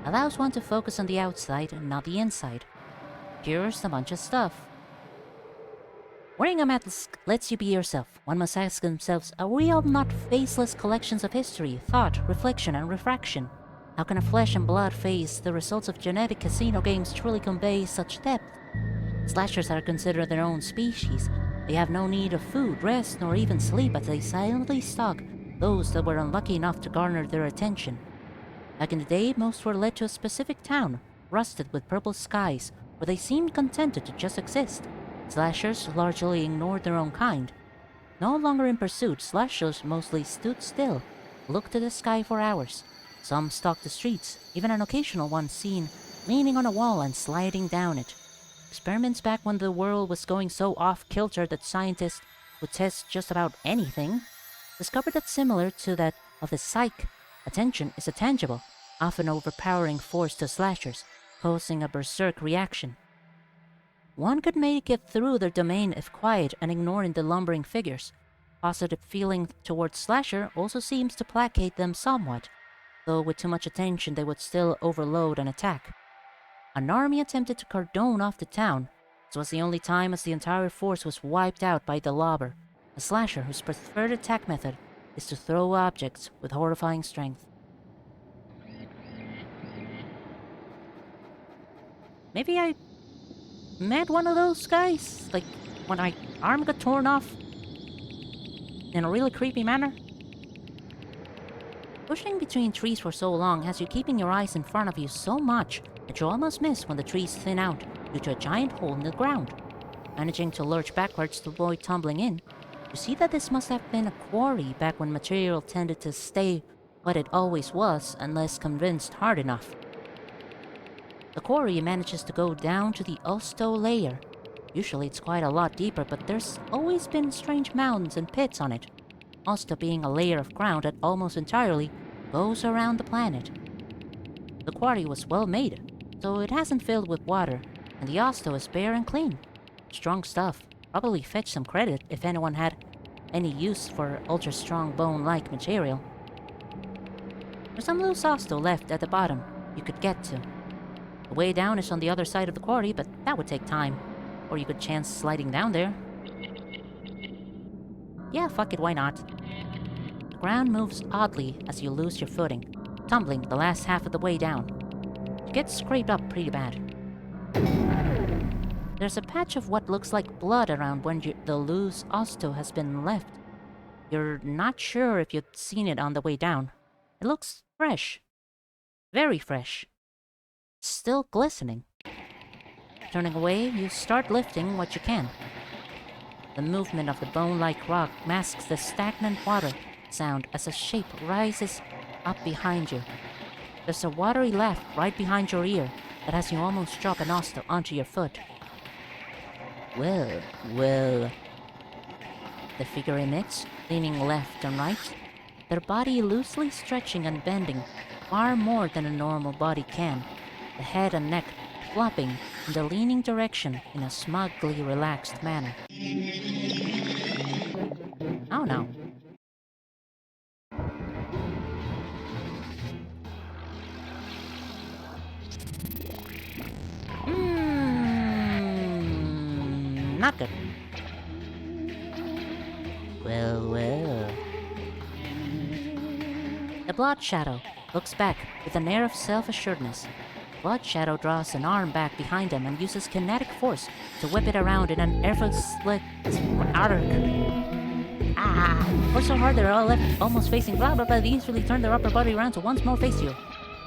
Allows one to focus on the outside and not the inside. Cures a bunch of stuff. Wearing a mask lets you be yourself. One must ask themselves, are we all not faceless collections of history, thought, reflection, and refraction? How can a flesh and blood face the results of genetic casino games truly convey such depth? Slashers are considered their own species. They have no need of food, rest, nor even sleep as they silently stalk those that were unlucky enough to garner their attention. Back in the day, most were led to a specific town, rusted with purple skies, where they seemed contented to just exist. Slashers largely ignored their own kind. No longer in pursuit, slashers mostly stood still, looked to the sky for hours. Some stalked the streets, even an occasional one seen leaning on a wall and sliding down it. Experiments back when the world was going so off-kilter that scientists would test just about anything, discovered that similar to that of the psyche, attention is a tangible, often overpowering force to slashers, causing a berserk reaction. One could make it through their domain if quiet and ignoring the lumbering figures. Positive feeling towards Slasher also seems to placate them somewhat, though with too much attention they would still overload and attack. An army attempted to cordon off the town. This was the only time as the entire force was wiped out by the Lobber, a Slasher whose preferred attack method is to throw objects with horrifying strength. Maybe I met one of those guys? Like, when my arm got torn off? In a really creepy manner? Pushing between trees for so long has you keeping your eyes in front of you so much that you almost miss when the trees thin out due to a giant hole in the ground. Managing to lurch backwards to avoid tumbling in, you see that this must have been a quarry back when material tended to stay what it always was unless convinced hard enough. The quarry manages to go down to the Osto layer. Usually it's quite a lot deeper, but there's always been strange mounds and pits on it. Osto being a layer of ground that almost entirely goes around the planet. The quarry was well made, so it hasn't filled with water, and the Osto is bare and clean. Strong stuff. Probably fetch some credit if anyone had any use for ultra-strong bone-like material. There's some loose Osto left at the bottom you could get to. The way down is on the other side of the quarry, but that would take time. Or you could chance sliding down there. Yeah, fuck it, why not? The ground moves oddly as you lose your footing, tumbling the last half of the way down. You get scraped up pretty bad. There's a patch of what looks like blood around when the loose Osto has been left. You're not sure if you'd seen it on the way down. It looks fresh. Very fresh. Still glistening. Turning away, you start lifting what you can. The movement of the bone-like rock masks the stagnant water sound as a shape rises up behind you. There's a watery laugh right behind your ear that has you almost drop an Osto onto your foot. Well, the figure emits, leaning left and right, their body loosely stretching and bending far more than a normal body can, the head and neck flopping in the leaning direction in a smugly relaxed manner. Oh no. Not good. Well. The Blood Shadow looks back with an air of self-assuredness. Blood Shadow draws an arm back behind him and uses kinetic force to whip it around in an effortless arc. Or so hard they're all left almost facing Blood, but they easily turn their upper body around to once more face you.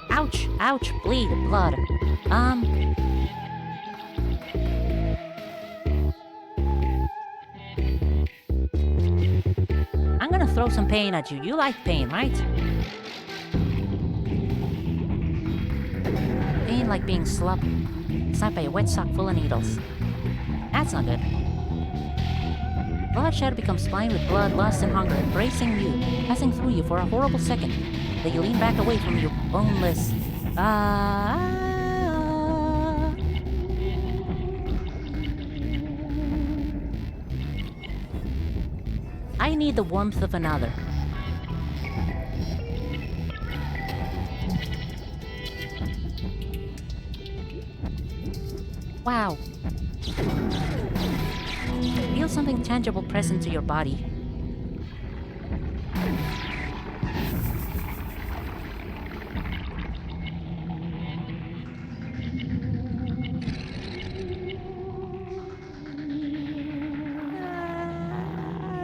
Ouch, bleed, blood. I'm gonna throw some pain at you. You like pain, right? Pain like being slapped by a wet sock full of needles. That's not good. Blood Shadow becomes blind with blood, lust, and hunger, embracing you, passing through you for a horrible second. Then you lean back away from your boneless. I need the warmth of another. Wow. Feel something tangible press into your body.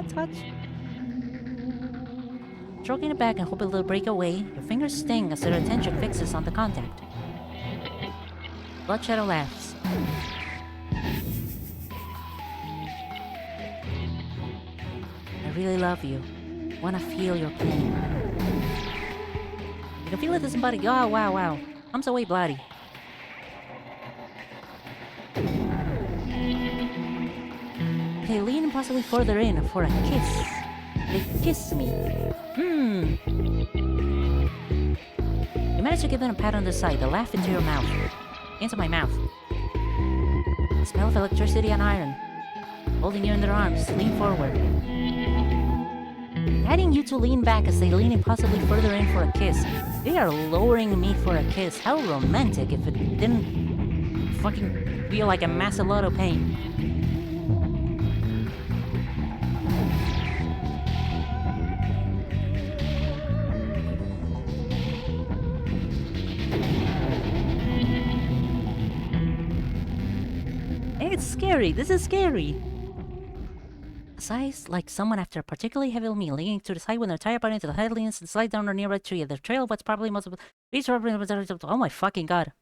Touch. Stroking it back and hope it'll break away, your fingers sting as their attention fixes on the contact. Blood Shadow laughs. I really love you. Wanna feel your pain. You can feel it in somebody. Oh, wow. Comes away bloody. They lean possibly further in for a kiss. They kiss me. You manage to give them a pat on the side, a laugh into your mouth. Into my mouth. The smell of electricity and iron. Holding you in their arms, lean forward. Getting you to lean back as they lean impossibly further in for a kiss. They are lowering me for a kiss. How romantic if it didn't fucking feel like a massive lot of pain. It's scary. This is scary. Size like someone after a particularly heavy meal, leaning to the side with their tire button into the headlands and slide down a nearby tree. The trail of what's probably multiple. Oh my fucking god.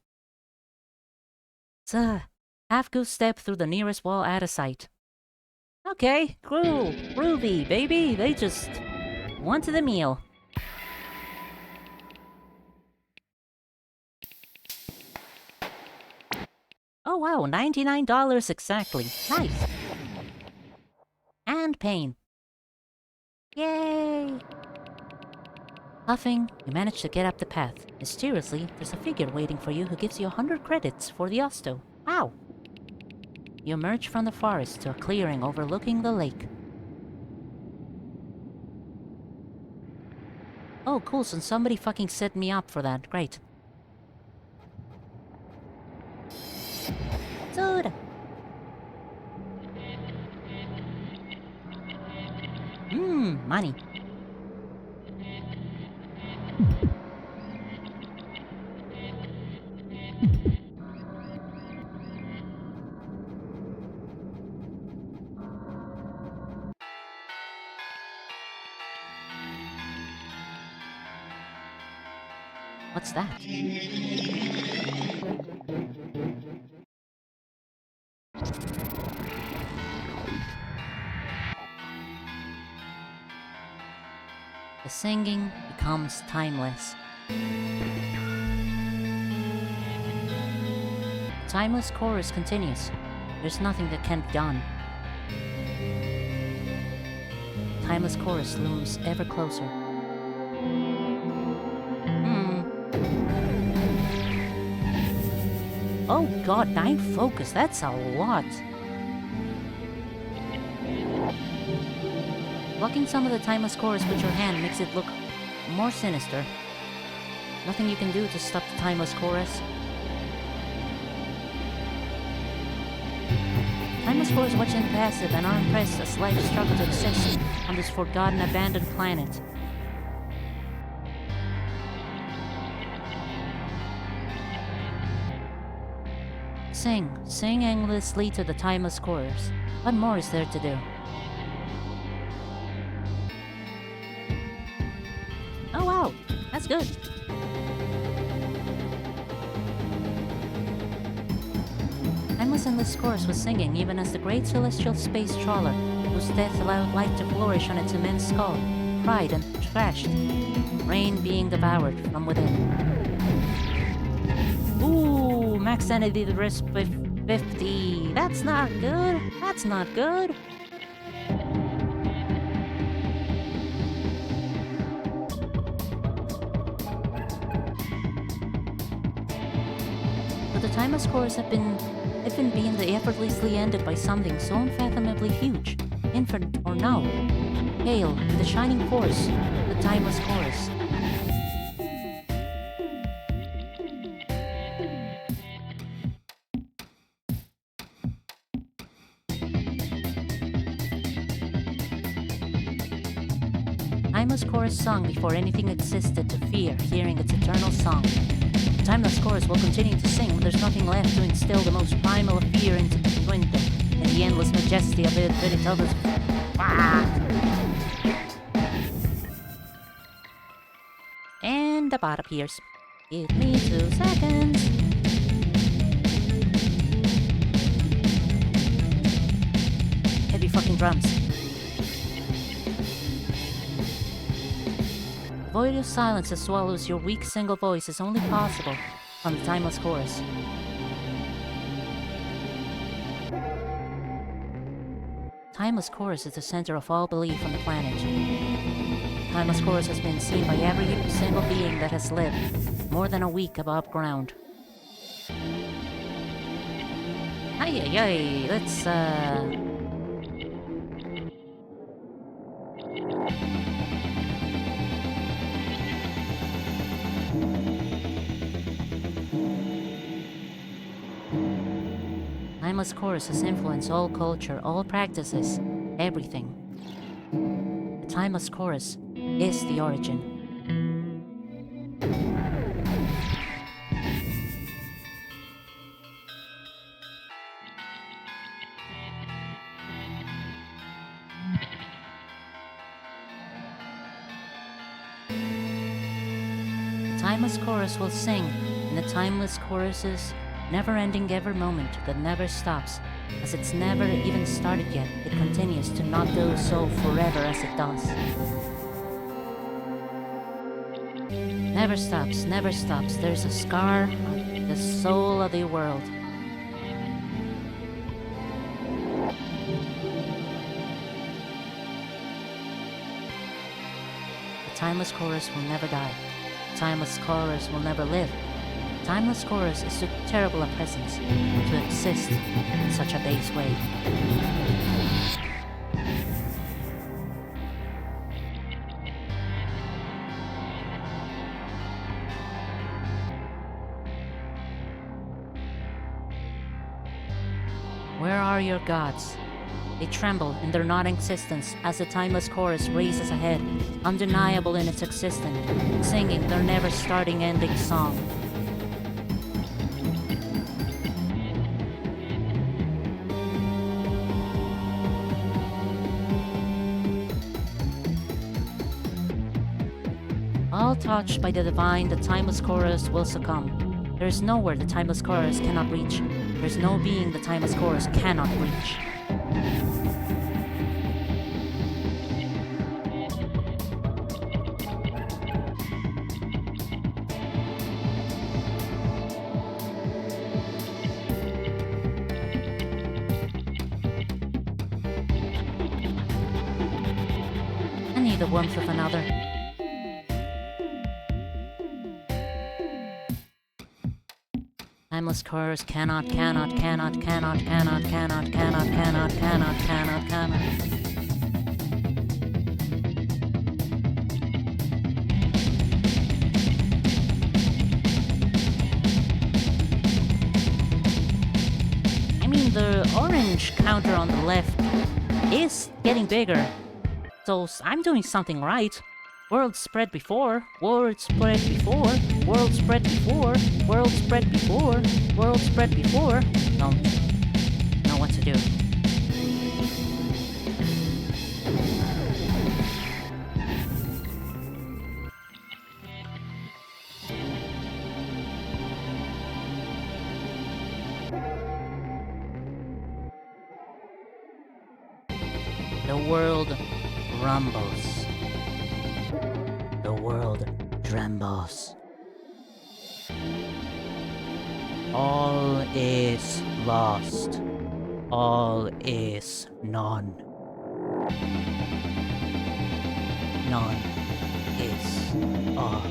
It's a half goose step through the nearest wall out of sight. Okay, cool, groovy, baby. They just wanted a meal. Oh wow, $99 exactly. Nice. And pain. Yay! Huffing, you manage to get up the path. Mysteriously, there's a figure waiting for you who gives you 100 credits for the Osto. Wow! You emerge from the forest to a clearing overlooking the lake. Oh, cool, so somebody fucking set me up for that. Great. Soda! Money. What's that? The singing becomes timeless. The timeless chorus continues. There's nothing that can't be done. The timeless chorus looms ever closer. Oh god, 9 focus, that's a lot. Blocking some of the timeless chorus with your hand makes it look more sinister. Nothing you can do to stop the timeless chorus. Timeless chorus watching passive and unimpressed as life struggle to exist on this forgotten, abandoned planet. Sing endlessly to the timeless chorus. What more is there to do? Oh wow, that's good. Timeless endless chorus was singing even as the great celestial space trawler, whose death allowed life to flourish on its immense skull, cried and thrashed, rain being devoured from within. Ooh, max sanity to risk 50. That's not good. That's not good. But the timeless chorus have been being effortlessly ended by something so unfathomably huge, infinite or no. Hail, the shining force, the timeless chorus. Timeless chorus sung before anything existed to fear hearing its eternal song. The timeless chorus will continue to sing when there's nothing left to instill the most primal of fear into the wind and the endless majesty of it that it tells us. And the bot appears. Give me 2 seconds. Heavy fucking drums. The void of silence that swallows your weak single voice is only possible from the timeless chorus. Timeless chorus is the center of all belief on the planet. Timeless chorus has been seen by every single being that has lived more than a week above ground. Ay, let's Timeless chorus has influenced all culture, all practices, everything. The timeless chorus is the origin. The timeless chorus will sing in the timeless chorus's never-ending ever moment that never stops, as it's never even started yet. It continues to not do so forever as it does. Never stops, never stops. There's a scar on the soul of the world. The timeless chorus will never die. The timeless chorus will never live. Timeless chorus is too terrible a presence to exist in such a base way. Where are your gods? They tremble in their non-existence as the timeless chorus races ahead, undeniable in its existence, singing their never-starting ending song. All touched by the divine, the timeless chorus will succumb. There is nowhere the timeless chorus cannot reach. There is no being the timeless chorus cannot reach. I need the warmth of another. Timeless chorus cannot. I mean, the orange counter on the left is getting bigger, so I'm doing something right. World spread before, world spread before, world spread before, world spread before, world spread before. Don't know what to do. The world rumbles. The world trembles. All is lost. All is none. None is all.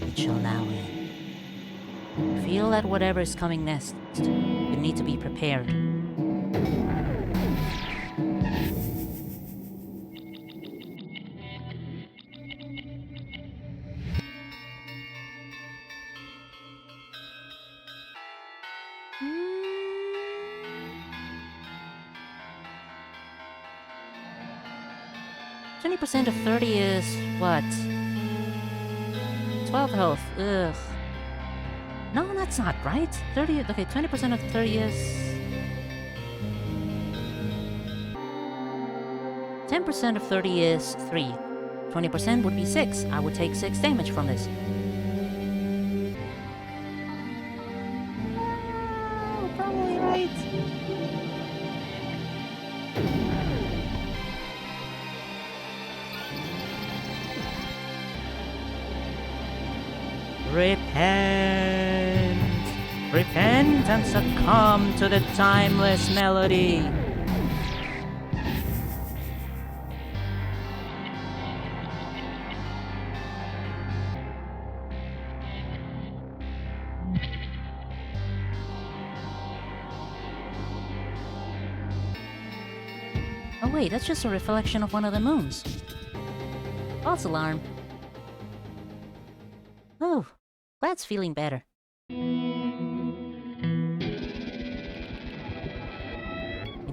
It shall now end. Feel that whatever is coming next, you need to be prepared. Hmm. 20% of 30 is what? 12 health. Ugh. No, that's not right. 30. Okay, 20% of 30 is 10% of 30 is 3. 20% would be 6. I would take 6 damage from this. Oh, probably right. Repent! Repent and succumb to the timeless melody. Oh wait, that's just a reflection of one of the moons. False alarm. Oh, Glad's feeling better.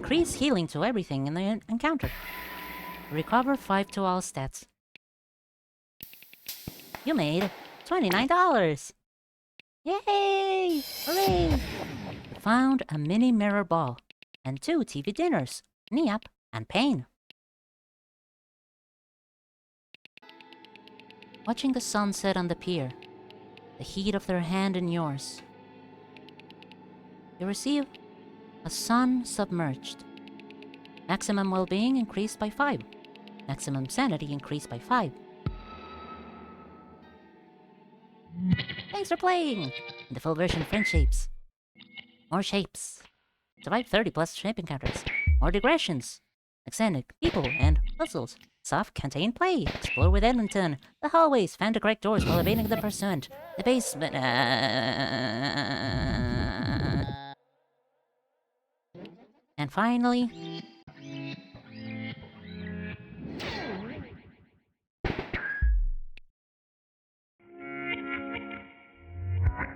increase healing to everything in the encounter. Recover 5 to all stats. You made $29! Yay! Hooray! You found a mini mirror ball and 2 TV dinners, Niap and Pain. Watching the sun set on the pier, the heat of their hand in yours, you receive a sun submerged. Maximum well-being increased by 5. Maximum sanity increased by 5. Thanks for playing! In the full version of FriendShapes. More shapes. Survive 30+ shape encounters. More digressions. Extended people and puzzles. Self-contained play. Explore with Edmonton. The hallways. Find the correct doors while evading the pursuant. The basement. And finally...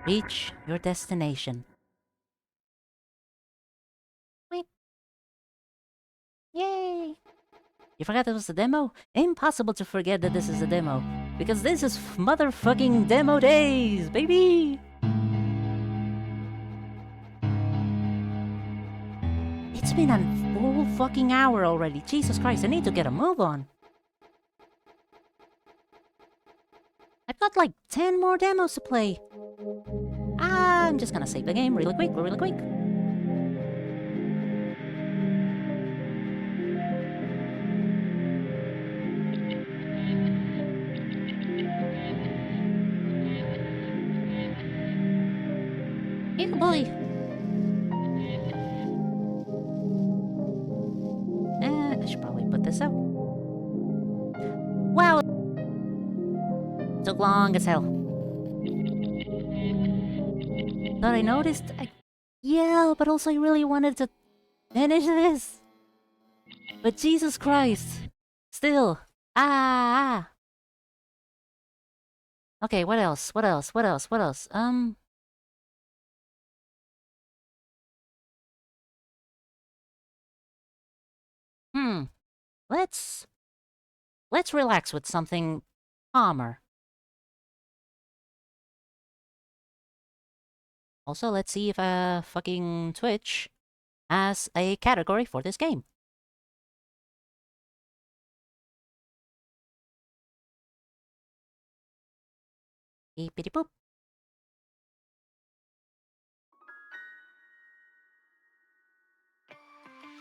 reach your destination. Wait. Yay! You forgot this was a demo? Impossible to forget that this is a demo. Because this is motherfucking demo days, baby! It's been a full fucking hour already. Jesus Christ, I need to get a move on. I've got like 10 more demos to play. I'm just gonna save the game really quick. Hey, boy. I should probably put this out. Wow. Took long as hell. Thought I noticed? Yeah, but also I really wanted to finish this. But Jesus Christ. Still. Okay, what else? Let's relax with something calmer. Also, let's see if fucking Twitch has a category for this game. Beepity boop.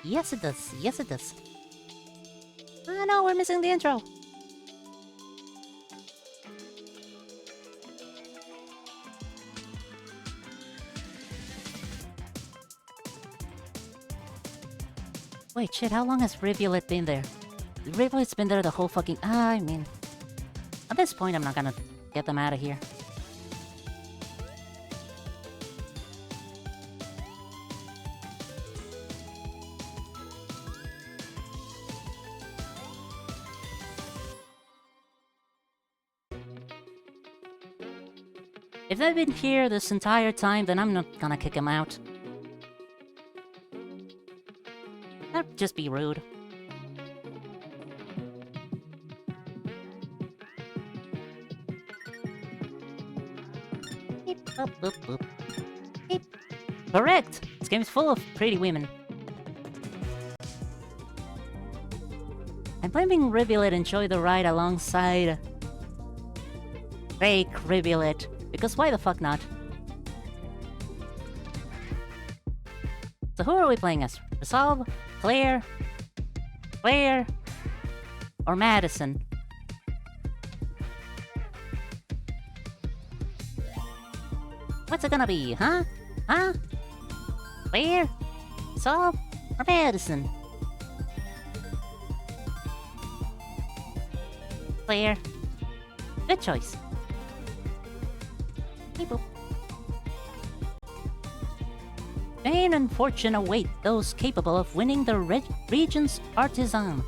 Yes, it does. Oh no, we're missing the intro. Wait, shit, how long has Rivulet been there? Rivulet's been there the whole fucking... I mean... At this point, I'm not gonna get them out of here. If they've been here this entire time, then I'm not gonna kick them out. That'd just be rude. Beep, boop, boop, boop. Beep. Correct! This game is full of pretty women. I'm blaming Rivulet enjoy the ride alongside... fake Rivulet. Because why the fuck not? So who are we playing as? Resolve? Claire? Or Madison? What's it gonna be, huh? Claire? Resolve? Or Madison? Claire. Good choice. People. Fame and fortune await those capable of winning the region's artisan.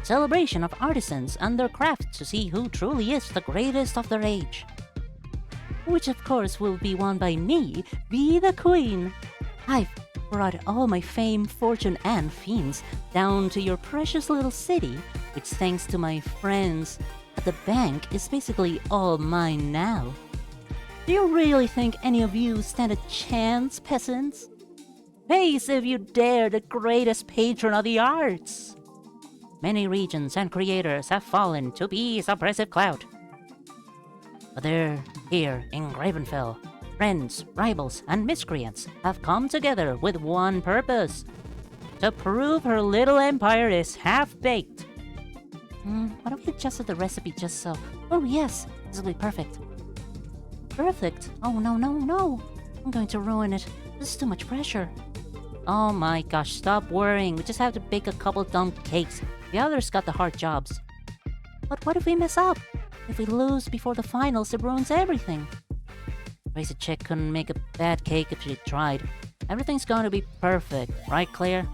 Celebration of artisans and their craft to see who truly is the greatest of their age. Which of course will be won by me, be the queen. brought all my fame, fortune, and fiends down to your precious little city, which thanks to my friends at the bank is basically all mine now. Do you really think any of you stand a chance, peasants? Face if you dare the greatest patron of the arts! Many regions and creators have fallen to Bee's oppressive clout. But they're here in Gravenfell. Friends, rivals, and miscreants have come together with one purpose: to prove her little empire is half-baked. What if we adjusted the recipe just so? Oh yes, this will be perfect. Perfect? Oh no, no, no! I'm going to ruin it. This is too much pressure. Oh my gosh, stop worrying. We just have to bake a couple dumb cakes. The others got the hard jobs. But what if we mess up? If we lose before the finals, it ruins everything. Crazy chick couldn't make a bad cake if she tried. Everything's going to be perfect, right, Claire?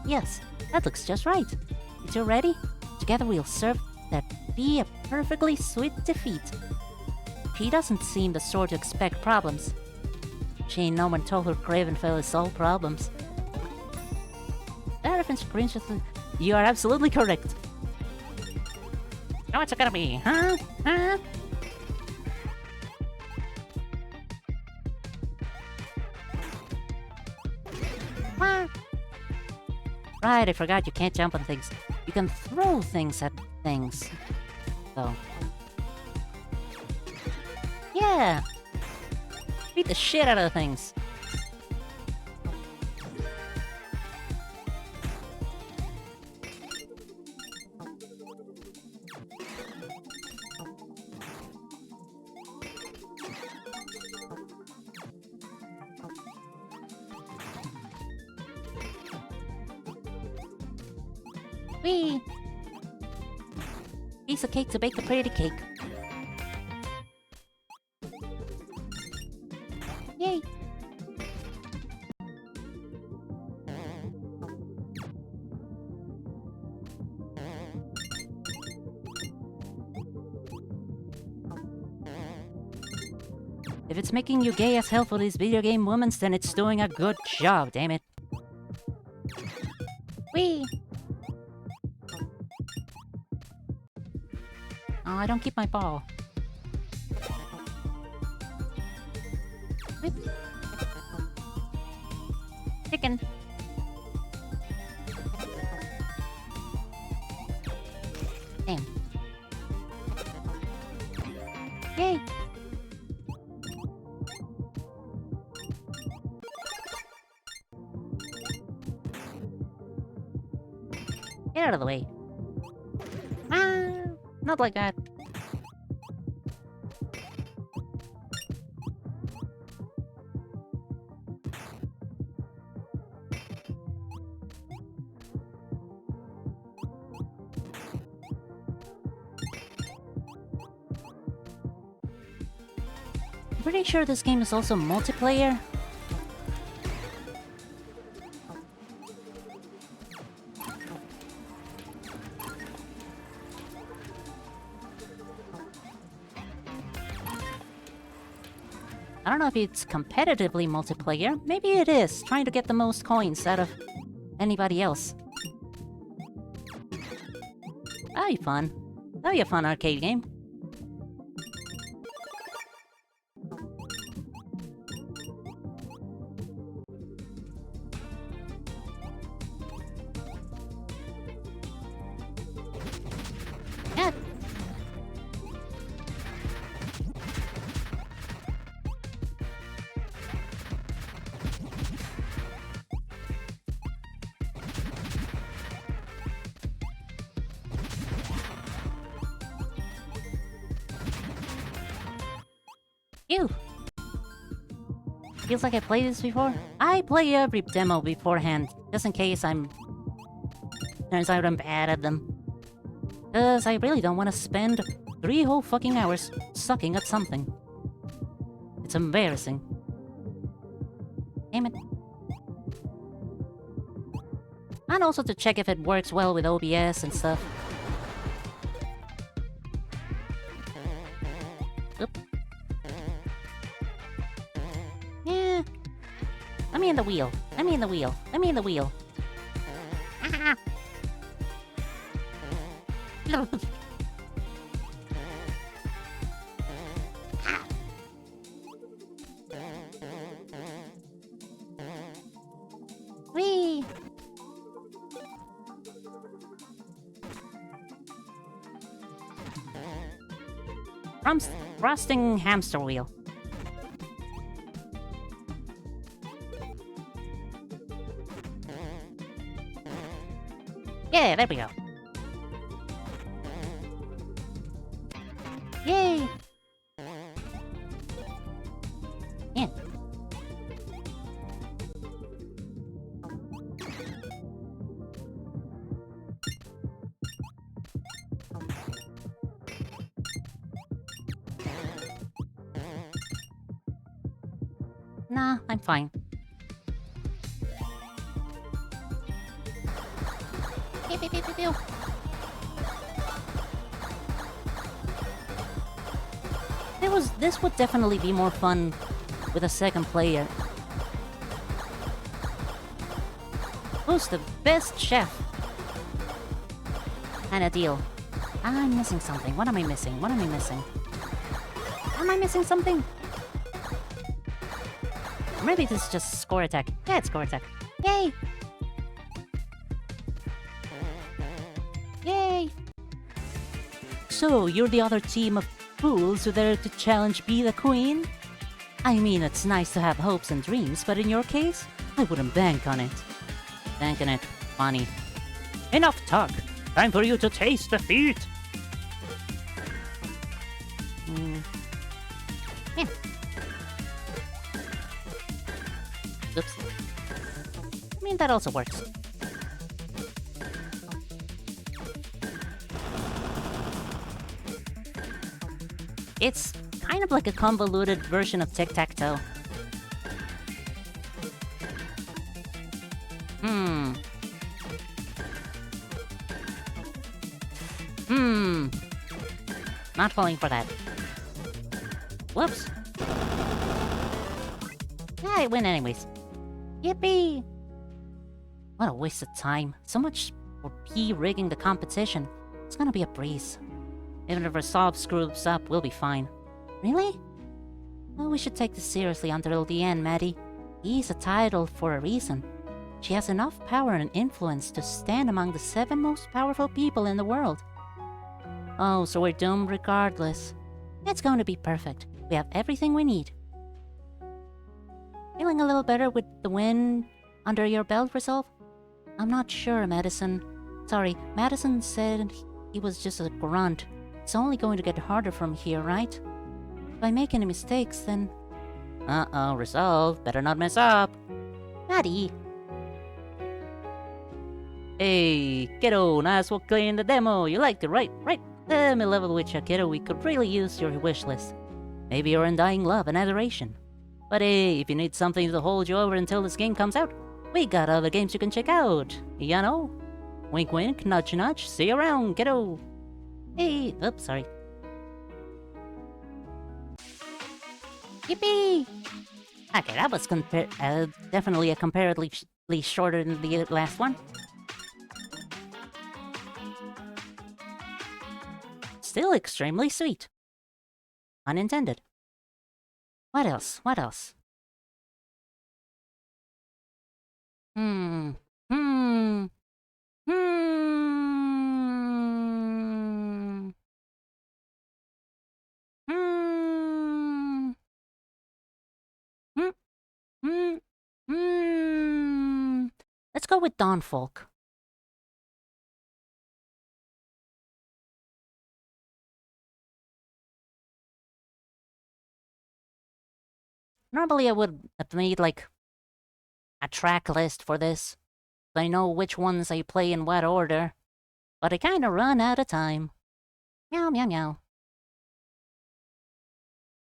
Yes, that looks just right. You two ready? Together we'll serve that Bee a perfectly sweet defeat. She doesn't seem the sort to expect problems. She ain't no one told her Gravenfell is all problems. That reference screenshot. You are absolutely correct. So what's it gonna be, huh? Huh? What? Right, I forgot you can't jump on things. You can throw things at things. So. Yeah! Beat the shit out of things. Whee! Piece of cake to bake the pretty cake. Yay! If it's making you gay as hell for these video game women, then it's doing a good job, damn it. Whee! Oh, I don't keep my ball. Whip. Chicken. Damn. Yay! Get out of the way. Ah, not like that. I'm pretty sure this game is also multiplayer. I don't know if it's competitively multiplayer. Maybe it is, trying to get the most coins out of anybody else. That'd be fun. That'd be a fun arcade game. Yeah. Ew! Feels like I played this before. I play every demo beforehand, just in case turns out I'm bad at them. Cause I really don't want to spend 3 whole fucking hours sucking at something. It's embarrassing. Damn it. And also to check if it works well with OBS and stuff. Oop. Yeah. Let me in the wheel. Let me in the wheel. Let me in the wheel. Ah. Whee! Frosting hamster wheel. Yeah, there we go. Yay! Yeah. Nah, I'm fine. Pew, pew, pew, pew, pew. This would definitely be more fun with a second player. Who's the best chef? Kinda deal. I'm missing something. What am I missing? What am I missing? Am I missing something? Or maybe this is just score attack. Yeah, it's score attack. Yay! Yay! So, you're the other team of fools who dare to challenge Be the Queen? I mean, it's nice to have hopes and dreams, but in your case, I wouldn't bank on it. Bank on it. Funny. Enough talk! Time for you to taste defeat! Yeah. Oops. I mean, that also works. It's kind of like a convoluted version of tic-tac-toe. Not falling for that. Whoops. Yeah, I win anyways. Yippee! What a waste of time. So much for rigging the competition. It's gonna be a breeze. Even if Resolve screws up, we'll be fine. Really? Well, we should take this seriously until the end, Maddie. He's a title for a reason. She has enough power and influence to stand among the 7 most powerful people in the world. Oh, so we're doomed regardless. It's going to be perfect. We have everything we need. Feeling a little better with the win under your belt, Resolve? I'm not sure, Madison. Sorry, Madison said he was just a grunt. It's only going to get harder from here, right? If I make any mistakes, then... Uh-oh, Resolve. Better not mess up. Maddie. Hey, kiddo, nice work playing the demo. You liked it, right? Right. Let me level with you, kiddo. We could really use your wish list. Maybe your undying love and adoration. But hey, if you need something to hold you over until this game comes out, we got other games you can check out. You know? Wink wink, nudge nudge. See you around, kiddo. Hey, oops, sorry. Yippee! Okay, that was definitely a comparatively shorter than the last one. Still extremely sweet. Unintended. What else? What else? Hmm. Let's go with Dawnfolk. Normally I would have made, like, a track list for this, so I know which ones I play in what order, but I kinda run out of time. Meow, meow, meow.